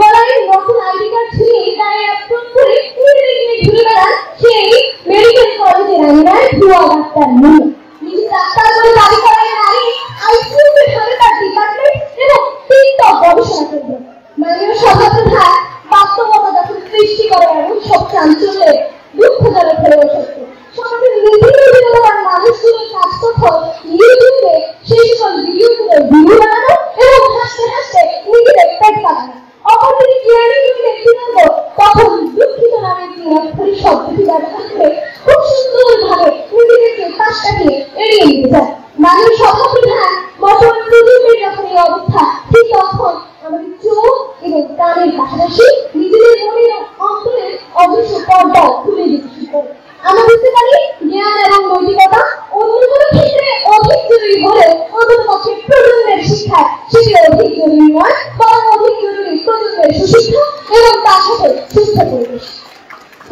গলায় নতুন আইডি কার্ড ঝুলিয়ে তাই প্রত্যেক ঘুরে বেড়ান সেই মেডিকেল কলেজে জ্ঞানী নয়, ভুয়া ডাক্তার নেই। নিজে ডাক্তার বলে দাবি করা নারী আইসিইউতে থাকে তার ডিপার্টমেন্ট এবং টিকটক গবেষণা করবে। মাননীয় সভাপ্রধান বাস্তবতা যখন সৃষ্টি করে এমন সব চাঞ্চল্যে দুঃখজনক হয়ে সত্য। সমাজের নির্ভীকতার মানুষগুলোর কাজ তখন ইউটিউবে সেই সকল ভিডিওগুলো ভিডিও বানানো এবং হাসতে হাসতে নিজেদের পেট কাটানো। অপরদিকে জ্ঞানী যদি দেখতে পাবো তখন দুঃখিত নামে ক্রিয়াক্ষরী শব্দটি ব্যবহার করে খুব সুন্দরভাবে নিজেদেরকে পাশ কাটিয়ে এড়িয়ে নিতে চায়। মাননীয় সভাপ্রধান বর্তমান প্রজন্মের যখন এই অবস্থা, ঠিক তখন আমাদের চোখ এবং কানের পাশাপাশি নিজেদের মনের অন্তরের অদৃশ্য পর্দা খুলে দিতে শুরু করে। আমরা বুঝতে পারি জ্ঞান এবং নৈতিকতা অন্য কোনো ক্ষেত্রে অধিক জরুরি হলে অন্ততপক্ষে প্রজন্মের শিক্ষায় সেটি অধিক জরুরি নয়, বরং অধিক জরুরি প্রজন্মের সুশিক্ষা এবং তার সাথে সুস্থ পরিবেশ।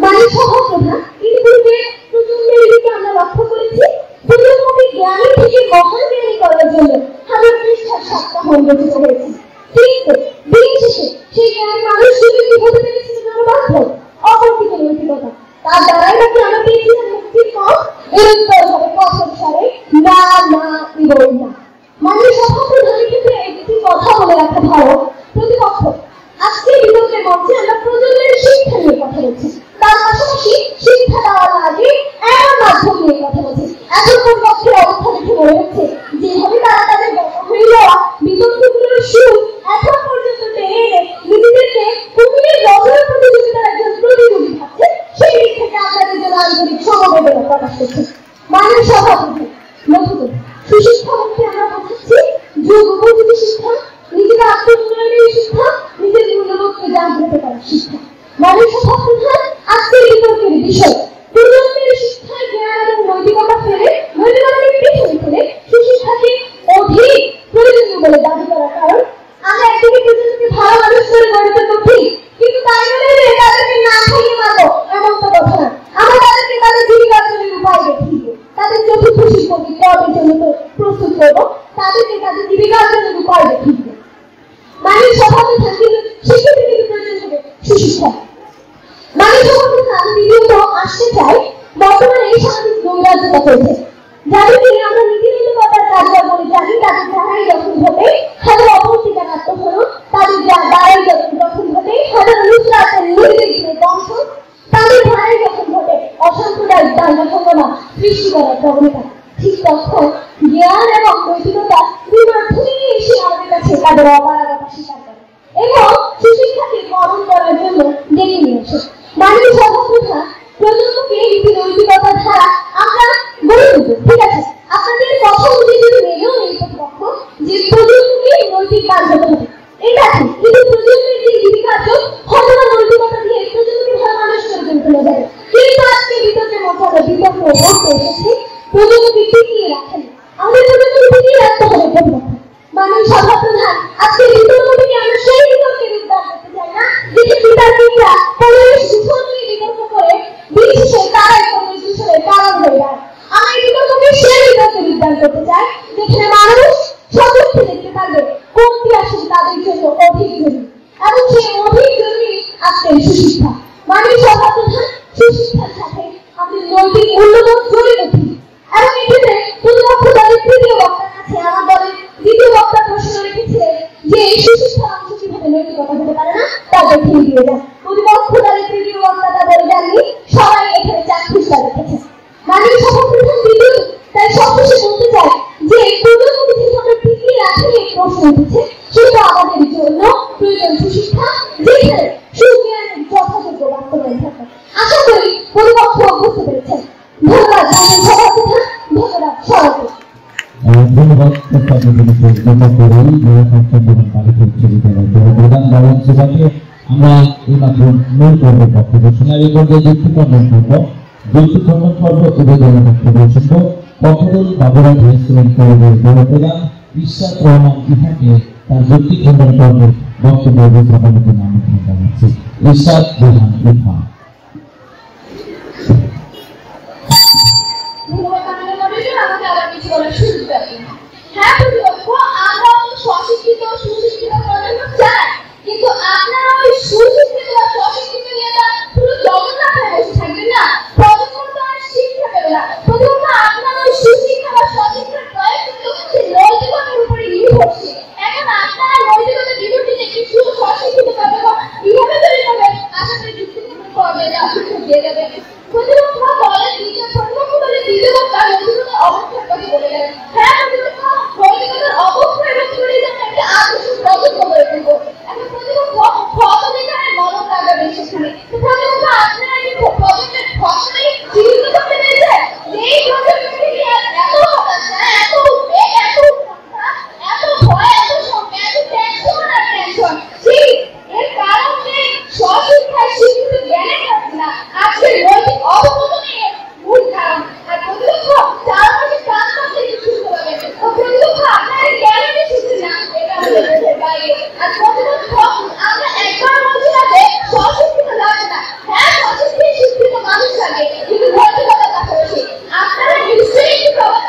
মাননীয় সভাপ্রধান ইতিপূর্বে প্রজন্মের দিকে আমরা লক্ষ্য করেছি প্রজন্মকে জ্ঞানী থেকে মহান জ্ঞানী করার জন্য হাজার পৃষ্ঠার সপ্তাহ রচিত হয়েছে। কিন্তু দিন শেষে সেই জ্ঞানী মানুষগুলো কি হতে পেরেছিল জনবান্ধব অপরদিকে নৈতিকতা, তার দ্বারাই নাকি আমরা পেয়েছিলাম মুক্তির পথ। এর উত্তর হবে কঠোর স্বরে না না এবং না। মাননীয় সভাপ্রধানের ক্ষেত্রে একটি কথা বলে রাখা ভালো, প্রতিপক্ষ আজকে বিতর্কের মঞ্চে আমরা প্রজন্মের শিক্ষা নিয়ে কথা বলছি, তার পাশাপাশি শিক্ষা দেওয়ার আগে এমন মাধ্যম নিয়ে কথা বলছি। এখন কোন পক্ষের অবস্থা দেখে মনে হচ্ছে যেভাবে তারা তাদের হয়ে যাওয়া বিতর্কগুলোর সুর এখন পর্যন্ত টেনে এনে নিজেদেরকে কুমিরের রচনা প্রতিযোগিতার একজন প্রতিযোগী ভাবছে, সেই দিক থেকে আপনাদের জন্য আন্তরিক সমবেদনা প্রকাশ করছি। মাননীয় সভাপতি নতুন সুশিক্ষা বলতে আমরা বোঝাচ্ছি যোগ উপযোগী শিক্ষা, নিজের আত্মউন্নয়নের শিক্ষা, নিজের মূল্যবোধকে জাগ্রত করার শিক্ষা। মাননীয় সভাপ্রধান আজকের বিতর্কের বিষয় প্রজন্মের শিক্ষায় জ্ঞান এবং নৈতিকতা ফেলে নৈতিকতাকে পিছনে ফেলে সুশিক্ষাকে অধিক প্রয়োজনীয় বলে দাবি করার কারণ আমরা একদিকে প্রজন্মকে ভালো মানুষ করে গড়ে তুলব ঠিক, কিন্তু তাই বলে তাদেরকে না খাইয়ে মারবো এমন তো কথা না। আমরা তাদেরকে তাদের জীবিকার্জনের উপায় দেখিয়ে দিব, তাদের চতুর্থ শিক্ষকের পদের জন্য প্রস্তুত করবো, তাদেরকে তাদের জীবিকার্জনের উপায় দেখিয়ে দিব। মাননীয় সভাপ্রধান শিক্ষার্থী কিন্তু প্রয়োজন হবে সুশিক্ষা। মাননীয় সভাপ্রধান দ্বিতীয়ত আসতে চাই বর্তমানে এই সামাজিক নৈরাজ্যতা চলছে, যাদেরকে আমরা নীতিনৈতিকতার কারিগর বলে জানি, তাদের দ্বারাই যখন ঘটে হাজার অপরিচিতার আত্মহরণ, তাদের দ্বারাই যখন গঠন ঘটে হাজার অনুষ্রাতের নির্বিঘ্নে ধ্বংস, তাদের দ্বারাই যখন ঘটে অসাম্প্রদায়িক দাঙ্গা হাঙ্গামা সৃষ্টি করার প্রবণতা, ঠিক তখন জ্ঞান এবং নৈতিকতা দুই মাধ্যমেই এসে আমাদের কাছে তাদের অপারগতা স্বীকার করে এবং সুশিক্ষাকে বরণ করার জন্য ডেকে নিয়ে আসে। মাননীয় সভাপ্রধান প্রজন্মকে নীতি নৈতিকতার ধারা আমরা গড়ে তুলব, ঠিক আছে, আপনাদের কথা অনুযায়ী যদি মেনেও নেই প্রতিপক্ষ যে প্রজন্মকে নৈতিক কাজ হতে হবে, এটা ঠিক, কিন্তু প্রজন্মের যে জীবিকার্য হয়তো নৈতিকতা দিয়ে প্রজন্মকে ভালো মানুষ করে তুলে যাবে। কিন্তু আজকে বিতর্কের মধ্যে আমরা বিতর্ক করতে এসেছি প্রজন্মকে টিকিয়ে রাখেন, আমাদের প্রজন্মকে টিকিয়ে রাখতে হবে প্রতিপক্ষ। মাননীয় সভাপ্রধান আজকে বিতর্ক থেকে আমরা সেই বিতর্কের উদ্ধার করতে চাই না যেটি বিতর্কীরা পরিবেশ দূষণ নিয়ে বিতর্ক করে বিশেষে তারাই পরিবেশ দূষণের কারণ হয়ে যায়। আমরা এই বিতর্ককে সেই বিতর্কের উদ্ধার করতে চাই যেখানে মানুষ সচক্ষে দেখতে পারবে কোনটি আসলে তাদের জন্য অধিক জরুরি এবং সেই অধিক জরুরি আজকের সুশিক্ষা। মাননীয় সভাপ্রধান সুশিক্ষার সাথে আমাদের নৈতিক মূল্যবোধ জড়িত ঠিক এবং এক্ষেত্রে প্রতিপক্ষ দলের তৃতীয় বক্তার কাছে আমার দলের দ্বিতীয় বক্তা প্রশ্ন রেখেছিলেন যে এই সুশিক্ষার অংশ কিভাবে নৈতিকতা হতে পারে না তা দেখিয়ে দিয়ে যান। প্রতিপক্ষ দলের তৃতীয় বক্তা বলে জাননি সবাই এখানে চাকরিটা রেখেছে। মাননীয় সভাপ্রধান দ্বিতীয় তাই সবশেষে বলতে চাই যে প্রজন্মকে যে আমরা টিকিয়ে রাখি এই প্রশ্ন উঠেছে সেটা আমাদের জন্য প্রয়োজন সুশিক্ষা, যেখানে সুজ্ঞানের যথাযোগ্য বাস্তবায়ন থাকে। আশা করি প্রতিপক্ষ বুঝতে পেরেছেন। ধন্যবাদ মাননীয় সভাপ্রধান, ধন্যবাদ সবাইকে। ধন্যবাদ প্রধান বাবন সেবাকে আমরা এইমাত্র মূল পর্ব বক্তব্য শোনা এই পর্যায়ে যুক্তিকরণ পর্ব উভয় বক্তব্য শুনব। পক্ষদল বাবুরাজ রেস্টুরেন্ট কলেজের প্রধান ইশরাত রহমান ইফাকে তার যুক্তিকরণ পর্বের বক্তব্য উপস্থাপনের জন্য আমন্ত্রণ জানাচ্ছি। ইশরাত রহমান ইফা। হ্যাঁ প্রতিপক্ষ, আমরা স্বশিক্ষিত সুশিক্ষিত প্রজন্ম চাই, কিন্তু আপনারা ওই সুশিক্ষিত আর স্বশিক্ষিত নিয়ে পুরো জগন্নাথ হয়ে বসে থাকবেন না। প্রজন্ম তো আর শিক্ষা পেল না। প্রথমত আপনার ওই সুশিক্ষা বা সশিক্ষার প্রয়োগ কিন্তু সেই নৈতিকতার উপরে নির্ভরশীল। এখন আপনারা নৈতিকতার বিপরীতে কিছু সশিক্ষিত পাবে বা কিভাবে তৈরি করবেন আশা করি যুক্তিপূর্ণ করবে যা সুযোগ দিয়ে দেবে। প্রতিপক্ষ বলেন প্রতিপক্ষ বলে দ্বিতীয় বক্তা নৈতিকতার অবক্ষয়ের কথা বলে গেলেন। হ্যাঁ, প্রতিপক্ষ নৈতিকতার অবক্ষয় রোধ করে যেন একটা আদর্শ প্রজন্ম গড়ে তুলবো। এখন প্রতিপক্ষ ক্ষতাধিকারের মলম লাগাবে সেখানে। প্রতিপক্ষ আপনারা কি প্রজন্মের ফসলে জীবিত করতে পেরেছে? যেই প্রজন্মকে নিয়ে এত হতাশা, এত উদ্বেগ, এত উৎকণ্ঠা, এত ভয়, এত শঙ্কা, এত টেনশন আর টেনশন, সেই এর কারণ যে স্বশিক্ষায় শিক্ষিত জ্ঞানের কাছে না, আজকের নৈতিক অবগতনের মূল কারণ। আর প্রতিপক্ষ চারপাশে কাজ করতে শুরু করবে। প্রতিপক্ষ আপনার জ্ঞানের শিখছে না, এটা আমাদের দেশের বাইরে। আর প্রতিপক্ষ আমরা একবার বলছি না যে স্বশিক্ষিত লাগে না। হ্যাঁ, স্বশিক্ষিত শিক্ষিত মানুষ লাগে, কিন্তু নৈতিকতার পাশাপাশি আপনারা নিশ্চয়ই একটু প্রভাব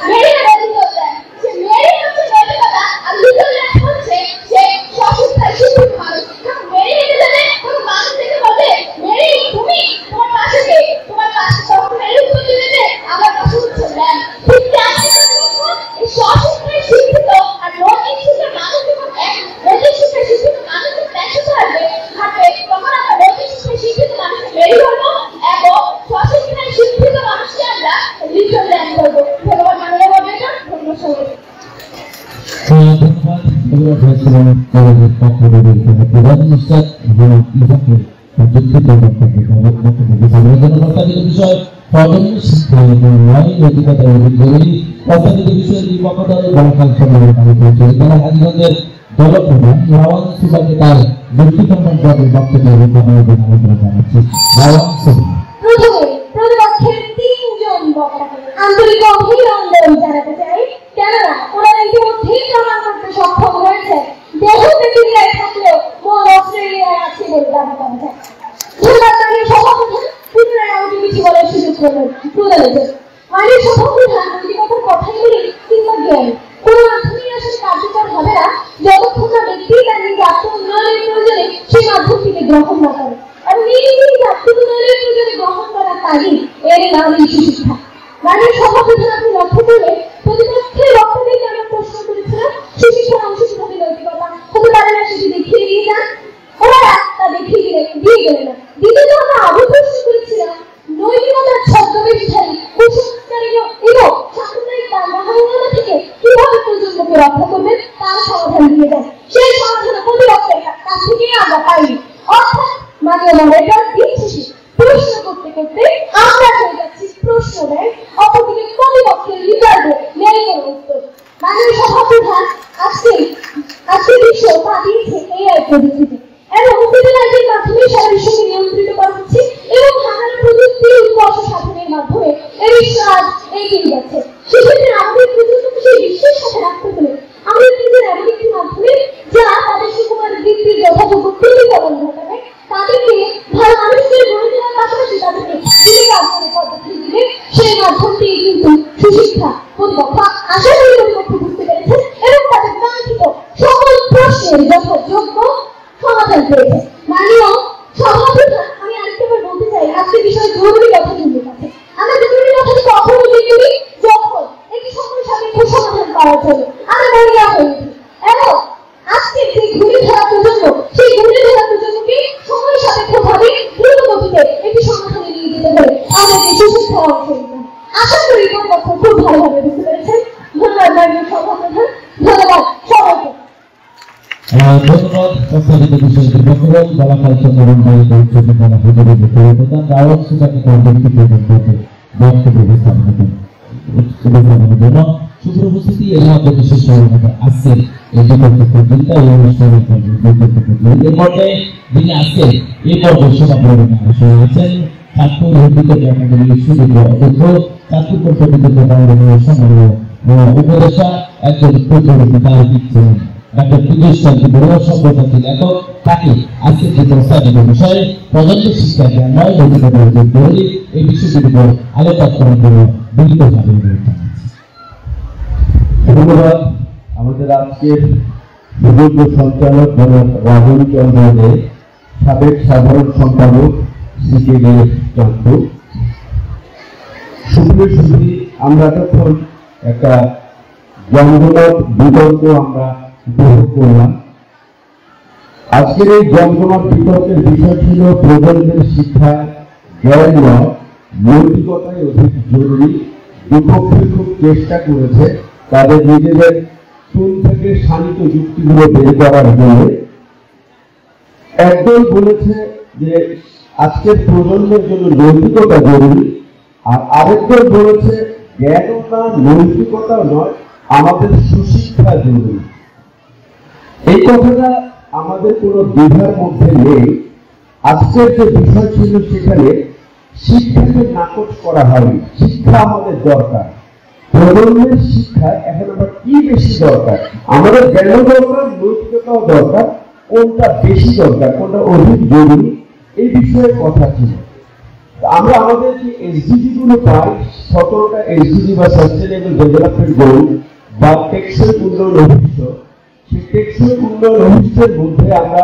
মেরিনা নৈতিকতা। সে মেরিনা হচ্ছে নৈতিকতা আর লিটলল্যান্ড হচ্ছে সে স্বশিক্ষায় শিক্ষিত মানুষ। মেরিনা জানে কোনো মানুষ থেকে বলবে মেরি তুমি তোমার পাশে কে, তোমার পাশে তখন মেরি উত্তর দিবে যে আমার পাশে হচ্ছে ল্যান্ড। ঠিক তেমনি এই স্বশিক্ষায় শিক্ষিত আর নৈতিক শিক্ষার মানুষ যখন এক নৈতিক শিক্ষায় শিক্ষিত মানুষ যখন একসাথে হাঁটবে তখন আমরা নৈতিক শিক্ষায় শিক্ষিত মানুষকে মেরি হবো এবং স্বশিক্ষায় শিক্ষিত মানুষকে আমরা লিটলল্যান্ড করবো। ধন্যবাদ মাননীয় মহাশয়, ধন্যবাদ সবাইকে। প্রতিপক্ষের তিনজন বক্তা আন্তরিক অভিনন্দন জানাতে চাই, কেননা ওনারা ইতিমধ্যেই প্রমাণ করতে সক্ষম হয়েছে দেহ পৃথিবীতে থাকলেও মন অস্ট্রেলিয়ায় আছে বলে দাবি করা যায়। ধন্যবাদ মাননীয় সভাপতি, পুনরায় আমাকে কিছু বলার সুযোগ প্রদানের জন্য। মাননীয় সভাপ্রধান নৈতিকতার কথাই বলি কিংবা জ্ঞান কোনো মাধ্যমেই আসলে কার্যকর হবে না যতক্ষণ না ব্যক্তি তার নিজ আত্ম উন্নয়নের প্রয়োজনে সেই মাধ্যমটিকে গ্রহণ না করে। এবং এই নিজ আত্ম উন্নয়নের প্রয়োজনে গ্রহণ করার তাগিদ এর নামই সুশিক্ষা। মাননীয় সভাপ্রধান, আপনি লক্ষ্য করলে প্রতিপক্ষের বক্তাদেরকে আমরা প্রশ্ন করেছিলাম সুশিক্ষার অংশ হিসেবে নৈতিকতা হতে পারে না, সেটি দেখিয়ে দিয়ে যান। ওনারা তা দেখিয়ে দিয়ে গেলেন না। দ্বিতীয়ত আমরা আরো প্রশ্ন করেছিলাম নৈতিকতার ছদ্মবেশধারী কুসংস্কারীয় এবং সাম্প্রদায়িক বাহাদুরতা থেকে কিভাবে প্রজন্মকে রক্ষা করবেন তার সমাধান দিয়ে দেন। সেই সমাধান প্রতিপক্ষের কাছ থেকে আমরা পাইনি। অর্থাৎ মাননীয় মহাশয় দিন শেষে প্রশ্ন করতে করতে আমরা হয়ে যাচ্ছি প্রশ্ন দেয়, অপরদিকে প্রতিপক্ষের লিডারদের নেই কোনো উত্তর। মাননীয় সভাপ্রধান আজকে বিশ্ব পা দিয়েছে এআই প্রযুক্তিতে এবং স্যাটেলাইটের মাধ্যমে সারা বিশ্বকে নিয়ন্ত্রিত করা হচ্ছে এবং হাজারো প্রযুক্তির উৎকর্ষ সাধনের মাধ্যমে এই বিশ্ব আজ এগিয়ে যাচ্ছে। সেক্ষেত্রে আমাদের প্রযুক্তিকে সেই বিশ্বের সাথে রাখতে হলে আমাদের নিজের এমন একটি মাধ্যমে যা তাদের সুকুমার বৃত্তির যথাযোগ্য প্রতিফলন ঘটাবে, তাদেরকে ভালো মানুষদের গড়ে তোলার পাশাপাশি তাদেরকে জীবিকার পদ্ধতি দিলে সেই মাধ্যমটি কিন্তু সুশিক্ষা। প্রতিপক্ষ আশা করি প্রতিপক্ষ বুঝতে পেরেছে এবং তাদের কাঙ্ক্ষিত সকল প্রশ্নের যথাযোগ্য সমাধান পেয়েছে। মাননীয় সভাপ্রধান, আমি আরেকবার বলতে চাই আজকে বিষয়ে জরুরি কথা কিন্তু আছে। আমরা জরুরি কথাটি কখন উল্লেখ করি যখন একটি সময় সাপেক্ষ সমাধান পাওয়ার জন্য আমরা মরিয়া হয়ে উঠি এবং আজকে যে ঘুরে ধরা প্রজন্ম সেই ঘুরে ধরা প্রজন্মকে সময় সাপেক্ষভাবে দ্রুত গতিতে একটি সমাধানে নিয়ে যেতে হবে আমাদের সুশিক্ষার অংশ নিতে। আশা করি প্রতিপক্ষ খুব ভালোভাবে বুঝতে পেরেছেন। ধন্যবাদ মাননীয় সভাপ্রধান, ধন্যবাদ সবাইকে। ধন্যবাদ প্রস্তাবিত বিষয়টি বক্তব্য বালাকাল চন্দ্রন বাড়িতে উচ্চ বিদ্যালয় হুজুরের প্রধান রাওয়াল সুজাকে বক্তব্য উপস্থাপনের জন্য সুপ্রভাতী এর মধ্যে বিশেষ সহযোগিতা আজকের এই বিতর্ক প্রতিযোগিতা এই অনুষ্ঠানের এর মধ্যে যিনি আজকে এই পর্যায়ে সভাপতি আছেন ছাত্র হিন্দিতে একাডেমির সুযোগ্য অধ্যক্ষ ছাত্র পরিষদ উপদেষ্টা একজন প্রতিনিধি তার দিচ্ছেন ডক্টর পীযূষ চন্দ্র বড়ুয়া সম্পর্কিত লেখক, তাকে আজকের যে প্রস্তাবিত বিষয়ে প্রজন্ম শিক্ষা জ্ঞান নয় নৈতিকতা অর্জন করে এই বিষয়টির উপর আলোকপাত করার জন্য বিনীতভাবে ধন্যবাদ। আমাদের আজকের সুযোগ্য সঞ্চালক রাহুল চন্দ্র দে, সাবেক সাধারণ সম্পাদক সিকেডি চন্দ্র, সুপ্রিয় সুধী, আমরা এতক্ষণ একটা জমজমাট বিতর্ক আমরা উপভোগ করলাম। আজকের এই জমজমাট বিতর্কের বিষয় ছিল প্রজন্মের শিক্ষা, জ্ঞান নয় নৈতিকতাই অধিক জরুরি। বিপক্ষে খুব চেষ্টা করেছে তাদের নিজেদের চুল থেকে শানিত যুক্তিগুলো বের করার জন্য। একদল বলেছে যে আজকের প্রজন্মের জন্য নৈতিকতা জরুরি, আর আরেকদল বলেছে জ্ঞানও না নৈতিকতা নয়, আমাদের সুশিক্ষা জরুরি। এই কথাটা আমাদের কোনো দ্বিধার মধ্যে নেই। আজকের যে বিষয় ছিল সেখানে শিক্ষাকে নাকচ করা হয়নি। শিক্ষা আমাদের দরকার, প্রজন্মের শিক্ষা এখন আবার কি বেশি দরকার? আমাদের জ্ঞানও দরকার, নৈতিকতাও দরকার। কোনটা বেশি দরকার, কোনটা অধিক জরুরি, এই বিষয়ে কথা ছিল। আমরা আমাদের যে এসডিজি গুলো পাই, 17টা এসডিজি বা সাস্টেনেবল ডেভেলপমেন্ট গোল বা টেকসই উন্নয়ন অভিষ্ট, সেই টেকসই উন্নয়ন অভিষ্টের মধ্যে আমরা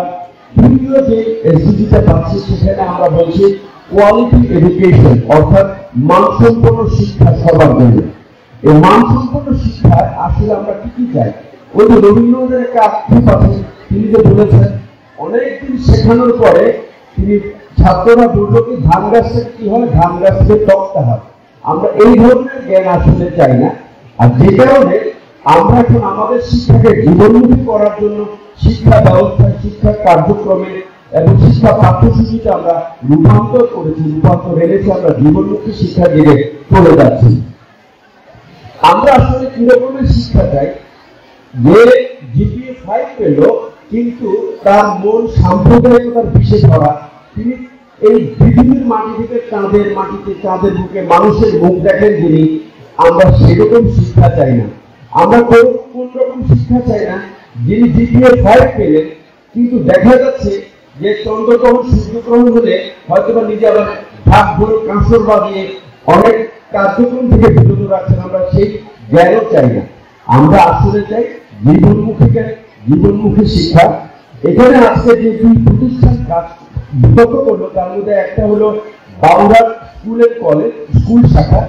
তৃতীয় যে এসডিজিটা পাচ্ছি সেখানে আমরা বলছি কোয়ালিটি এডুকেশন, অর্থাৎ মানসম্পন্ন শিক্ষা সবার জন্য। এই মানসম্পন্ন শিক্ষা আসলে আমরা কি কি চাই? ওই যে রবীন্দ্রনাথের একটা আক্ষেপ আছে, তিনি যে বলেছেন অনেকদিন শেখানোর পরে তিনি ছাত্ররা বলল কি ধান গাছের কি হয়, ধান গাছের টকটা হয়। আমরা এই ধরনের জ্ঞান আসলে চাই না। আর যে কারণে আমরা এখন আমাদের শিক্ষাকে জীবনমুখী করার জন্য শিক্ষা ব্যবস্থা, শিক্ষা কার্যক্রমে এবং শিক্ষা পাঠ্যসূচিতে আমরা রূপান্তর করেছি, রূপান্তর এনেছি। আমরা জীবনমুখী শিক্ষা দিকে চলে যাচ্ছি। আমরা আসলে কি রকমের শিক্ষা চাই? যে জিপিএ 5 পেল কিন্তু তার মন সাম্প্রদায়িকতার বিষে ধরা, তিনি এই পৃথিবীর মাটি থেকে চাঁদের মাটিতে, চাঁদের বুকে মানুষের মুখ দেখেন যিনি, আমরা সেরকম শিক্ষা চাই না। আমরা কোন রকম শিক্ষা চাই না যিনি জিপিএ 5 পেলেন কিন্তু দেখা যাচ্ছে যে চন্দ্রগ্রহণ সূর্যগ্রহণ হলে হয়তো বা নিজে আবার ঢাক ভরে কাঁসর বাজিয়ে অনেক কার্যক্রম থেকে বিরত রাখছেন। আমরা সেই জ্ঞানও চাই না। আমরা আসলে চাই জীবনমুখী জ্ঞান, জীবনমুখী শিক্ষা। এখানে আজকে যে দুই প্রতিষ্ঠান কাজ বিতর্ক করলো তার মধ্যে একটা হলো বাবুঘাট স্কুলের কলেজ স্কুল শাখা,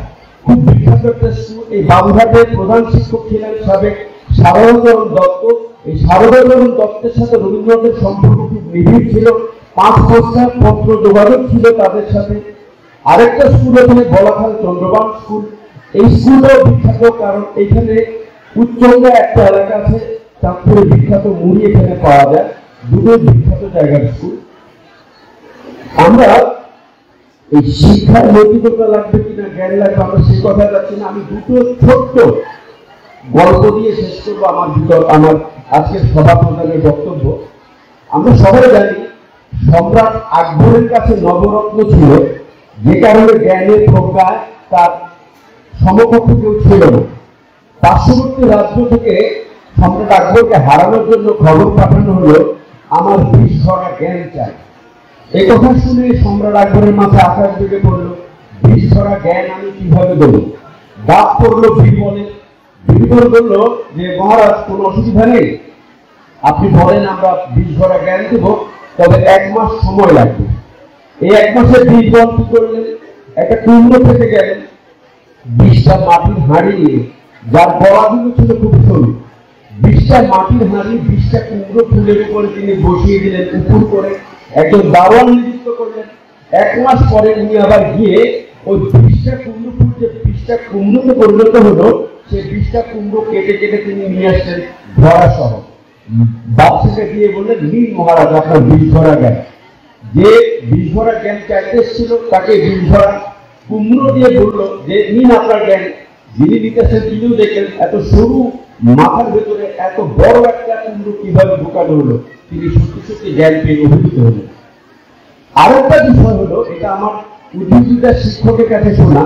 খুব বিখ্যাত একটা স্কুল। এই বাবুঘাটের প্রধান শিক্ষক ছিলেন সাবেক সারদাচরণ দত্ত। এই সারদাচরণ দত্তের সাথে রবীন্দ্রনাথের সম্পর্ক খুব নিবিড় ছিল, 5-5টা পত্র যোগাযোগ ছিল তাদের সাথে। আরেকটা স্কুল এখানে বলাখাল চন্দ্রবান স্কুল। এই স্কুলটাও বিখ্যাত কারণ এখানে উচ্চঙ্গা একটা এলাকা আছে, চাঁদপুরে বিখ্যাত মুড়ি এখানে পাওয়া যায়। দুটো বিখ্যাত জায়গার স্কুল। আমরা এই শিক্ষার নৈতিকতা লাগবে কিনা, জ্ঞান লাগবে, আমরা সেই কথা যাচ্ছি না। আমি দুটো ছোট্ট গল্প দিয়ে শেষ করবো আমার আজকের সভা প্রদানের বক্তব্য। আমরা সবাই জানি সম্রাট আকবরের কাছে নবরত্ন ছিল, যে কারণে জ্ঞানের প্রজ্ঞায় তার সমকক্ষ কেউ ছিল না। পার্শ্ববর্তী রাজ্য থেকে সম্রাট আকবরকে হারানোর জন্য খবর পাঠানো হলো আমার 20 ভরা জ্ঞান চাই। এই কথা শুনে সম্রাট আকবরের মাথায় আকাশ বেগে পড়ল, 20 ভরা জ্ঞান আমি কিভাবে দেবো? ডাক পড়লো বীরবলের। বীরবল বলল যে মহারাজ কোনো অসুবিধা নেই, আপনি বলেন আমরা 20 ভরা জ্ঞান দেব, তবে 1 মাস সময় লাগবে। এই 1 মাসে বীরবল কি করলেন? একটা কুণ্ড থেকে গেলেন, 20টা মাটির হাঁড়ি নিয়ে, যার গলাগুলো ছিল খুব সরু, 20টা মাটির হাঁড়ি 20টা কুমড়ো ফুলের উপরে তিনি বসিয়ে দিলেন উপর করে, একজন দারোয়ান নিযুক্ত করলেন। 1 মাস পরে উনি আবার গিয়ে ওই 20টা কুমড়ো ফুল যে 20টা কুমড়োতে পরিণত হলো, সেই 20টা কুমড়ো কেটে কেটে তিনি নিয়ে আসলেন ভরা সহ। বাদশাকে দিয়ে বললেন, নিন মহারাজ আপনার 20 ভরা জ্ঞান। যে 20 ভরা জ্ঞান চাইতে এসেছিল তাকে 20 ভরা কুমড়ো দিয়ে বললো যে নিন আপনার জ্ঞান। যিনি নিতেছেন তিনিও দেখলেন এত সরু মাথার ভেতরে এত বড় একটা কুমড়ো কিভাবে ঢুকানো হলো। তিনি সত্যি সত্যি জ্ঞান পেয়ে অভিভূত হলেন। আরেকটা বিষয় হলো, এটা আমার উদ্ভিদবিদ্যার শিক্ষকের কাছে শোনা,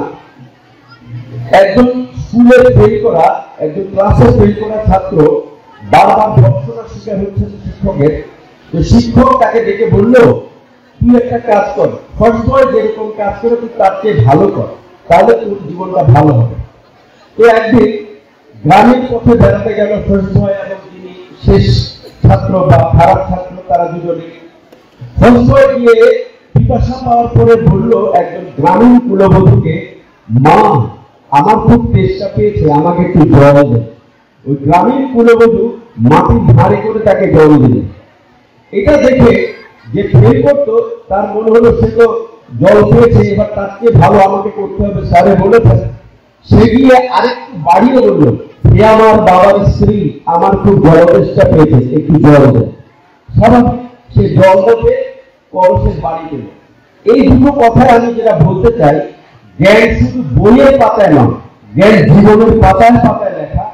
একজন স্কুলে ফেল করা, একজন ক্লাসে ফেল করা ছাত্র বারবার ভর্ৎসনার শিকার হচ্ছে শিক্ষকের। তো শিক্ষক তাকে ডেকে বললো, তুই একটা কাজ কর, সবসময় যেরকম কাজ করে তুই তার চেয়ে ভালো কর, তাহলে তোর জীবনটা ভালো হবে। তো একদিন গ্রামের পথে বেড়াতে গেল সঞ্জয় এবং তিনি শেষ ছাত্র বা খারাপ ছাত্র, তারা দুজনে। সঞ্জয় গিয়ে পিপাসা পাওয়ার পরে বলল একজন গ্রামীণ কুলবধূকে, মা আমার খুব তেষ্টা পেয়েছে, আমাকে একটু জল দেয়। ওই গ্রামীণ পুরবধূ মাটির ধারে করে তাকে জল দিল। এটা দেখে যে ফেল করতো তার মনে হলো সে তো জল পেয়েছে, এবার তার চেয়ে ভালো আমাকে করতে হবে, স্যারে বলেছেন। সে গিয়ে আরেকটু বাড়িয়ে বললো, হে আমার বাবার স্ত্রী, আমার খুব জল তেষ্টা পেয়েছে, একটু জল দেয়। স্বাভাবিক সে জল দেবে, কলসের বাড়ি দেবে। এই দুটো কথায় আমি যেটা বলতে চাই, জ্ঞান শুধু বইয়ের পাতায় নয়, জ্ঞান জীবনের পাতায় পাতায় লেখা।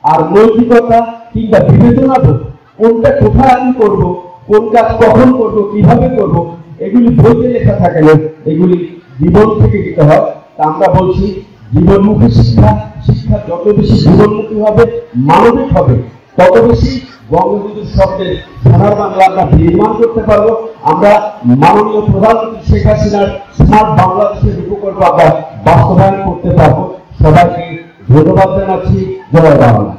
আর নৈতিকতা কিংবা বিবেচনা বোধ, কোনটা কোথায় আমি করব, কোন কাজ কখন করব, কিভাবে করব, এগুলি বইতে লেখা থাকে না, এগুলি জীবন থেকে দিতে হয়। তা আমরা বলছি জীবনমুখী শিক্ষা, শিক্ষা যত বেশি জীবনমুখী হবে, মানবিক হবে, তত বেশি বঙ্গবন্ধুর স্বপ্নের সোনার বাংলা আমরা নির্মাণ করতে পারবো। আমরা মাননীয় প্রধানমন্ত্রী শেখ হাসিনার স্মার্ট বাংলাদেশের উপকল্প আমরা বাস্তবায়ন করতে পারবো। সবাইকে ধন্যবাদ জানাচ্ছি। জয় বাংলা।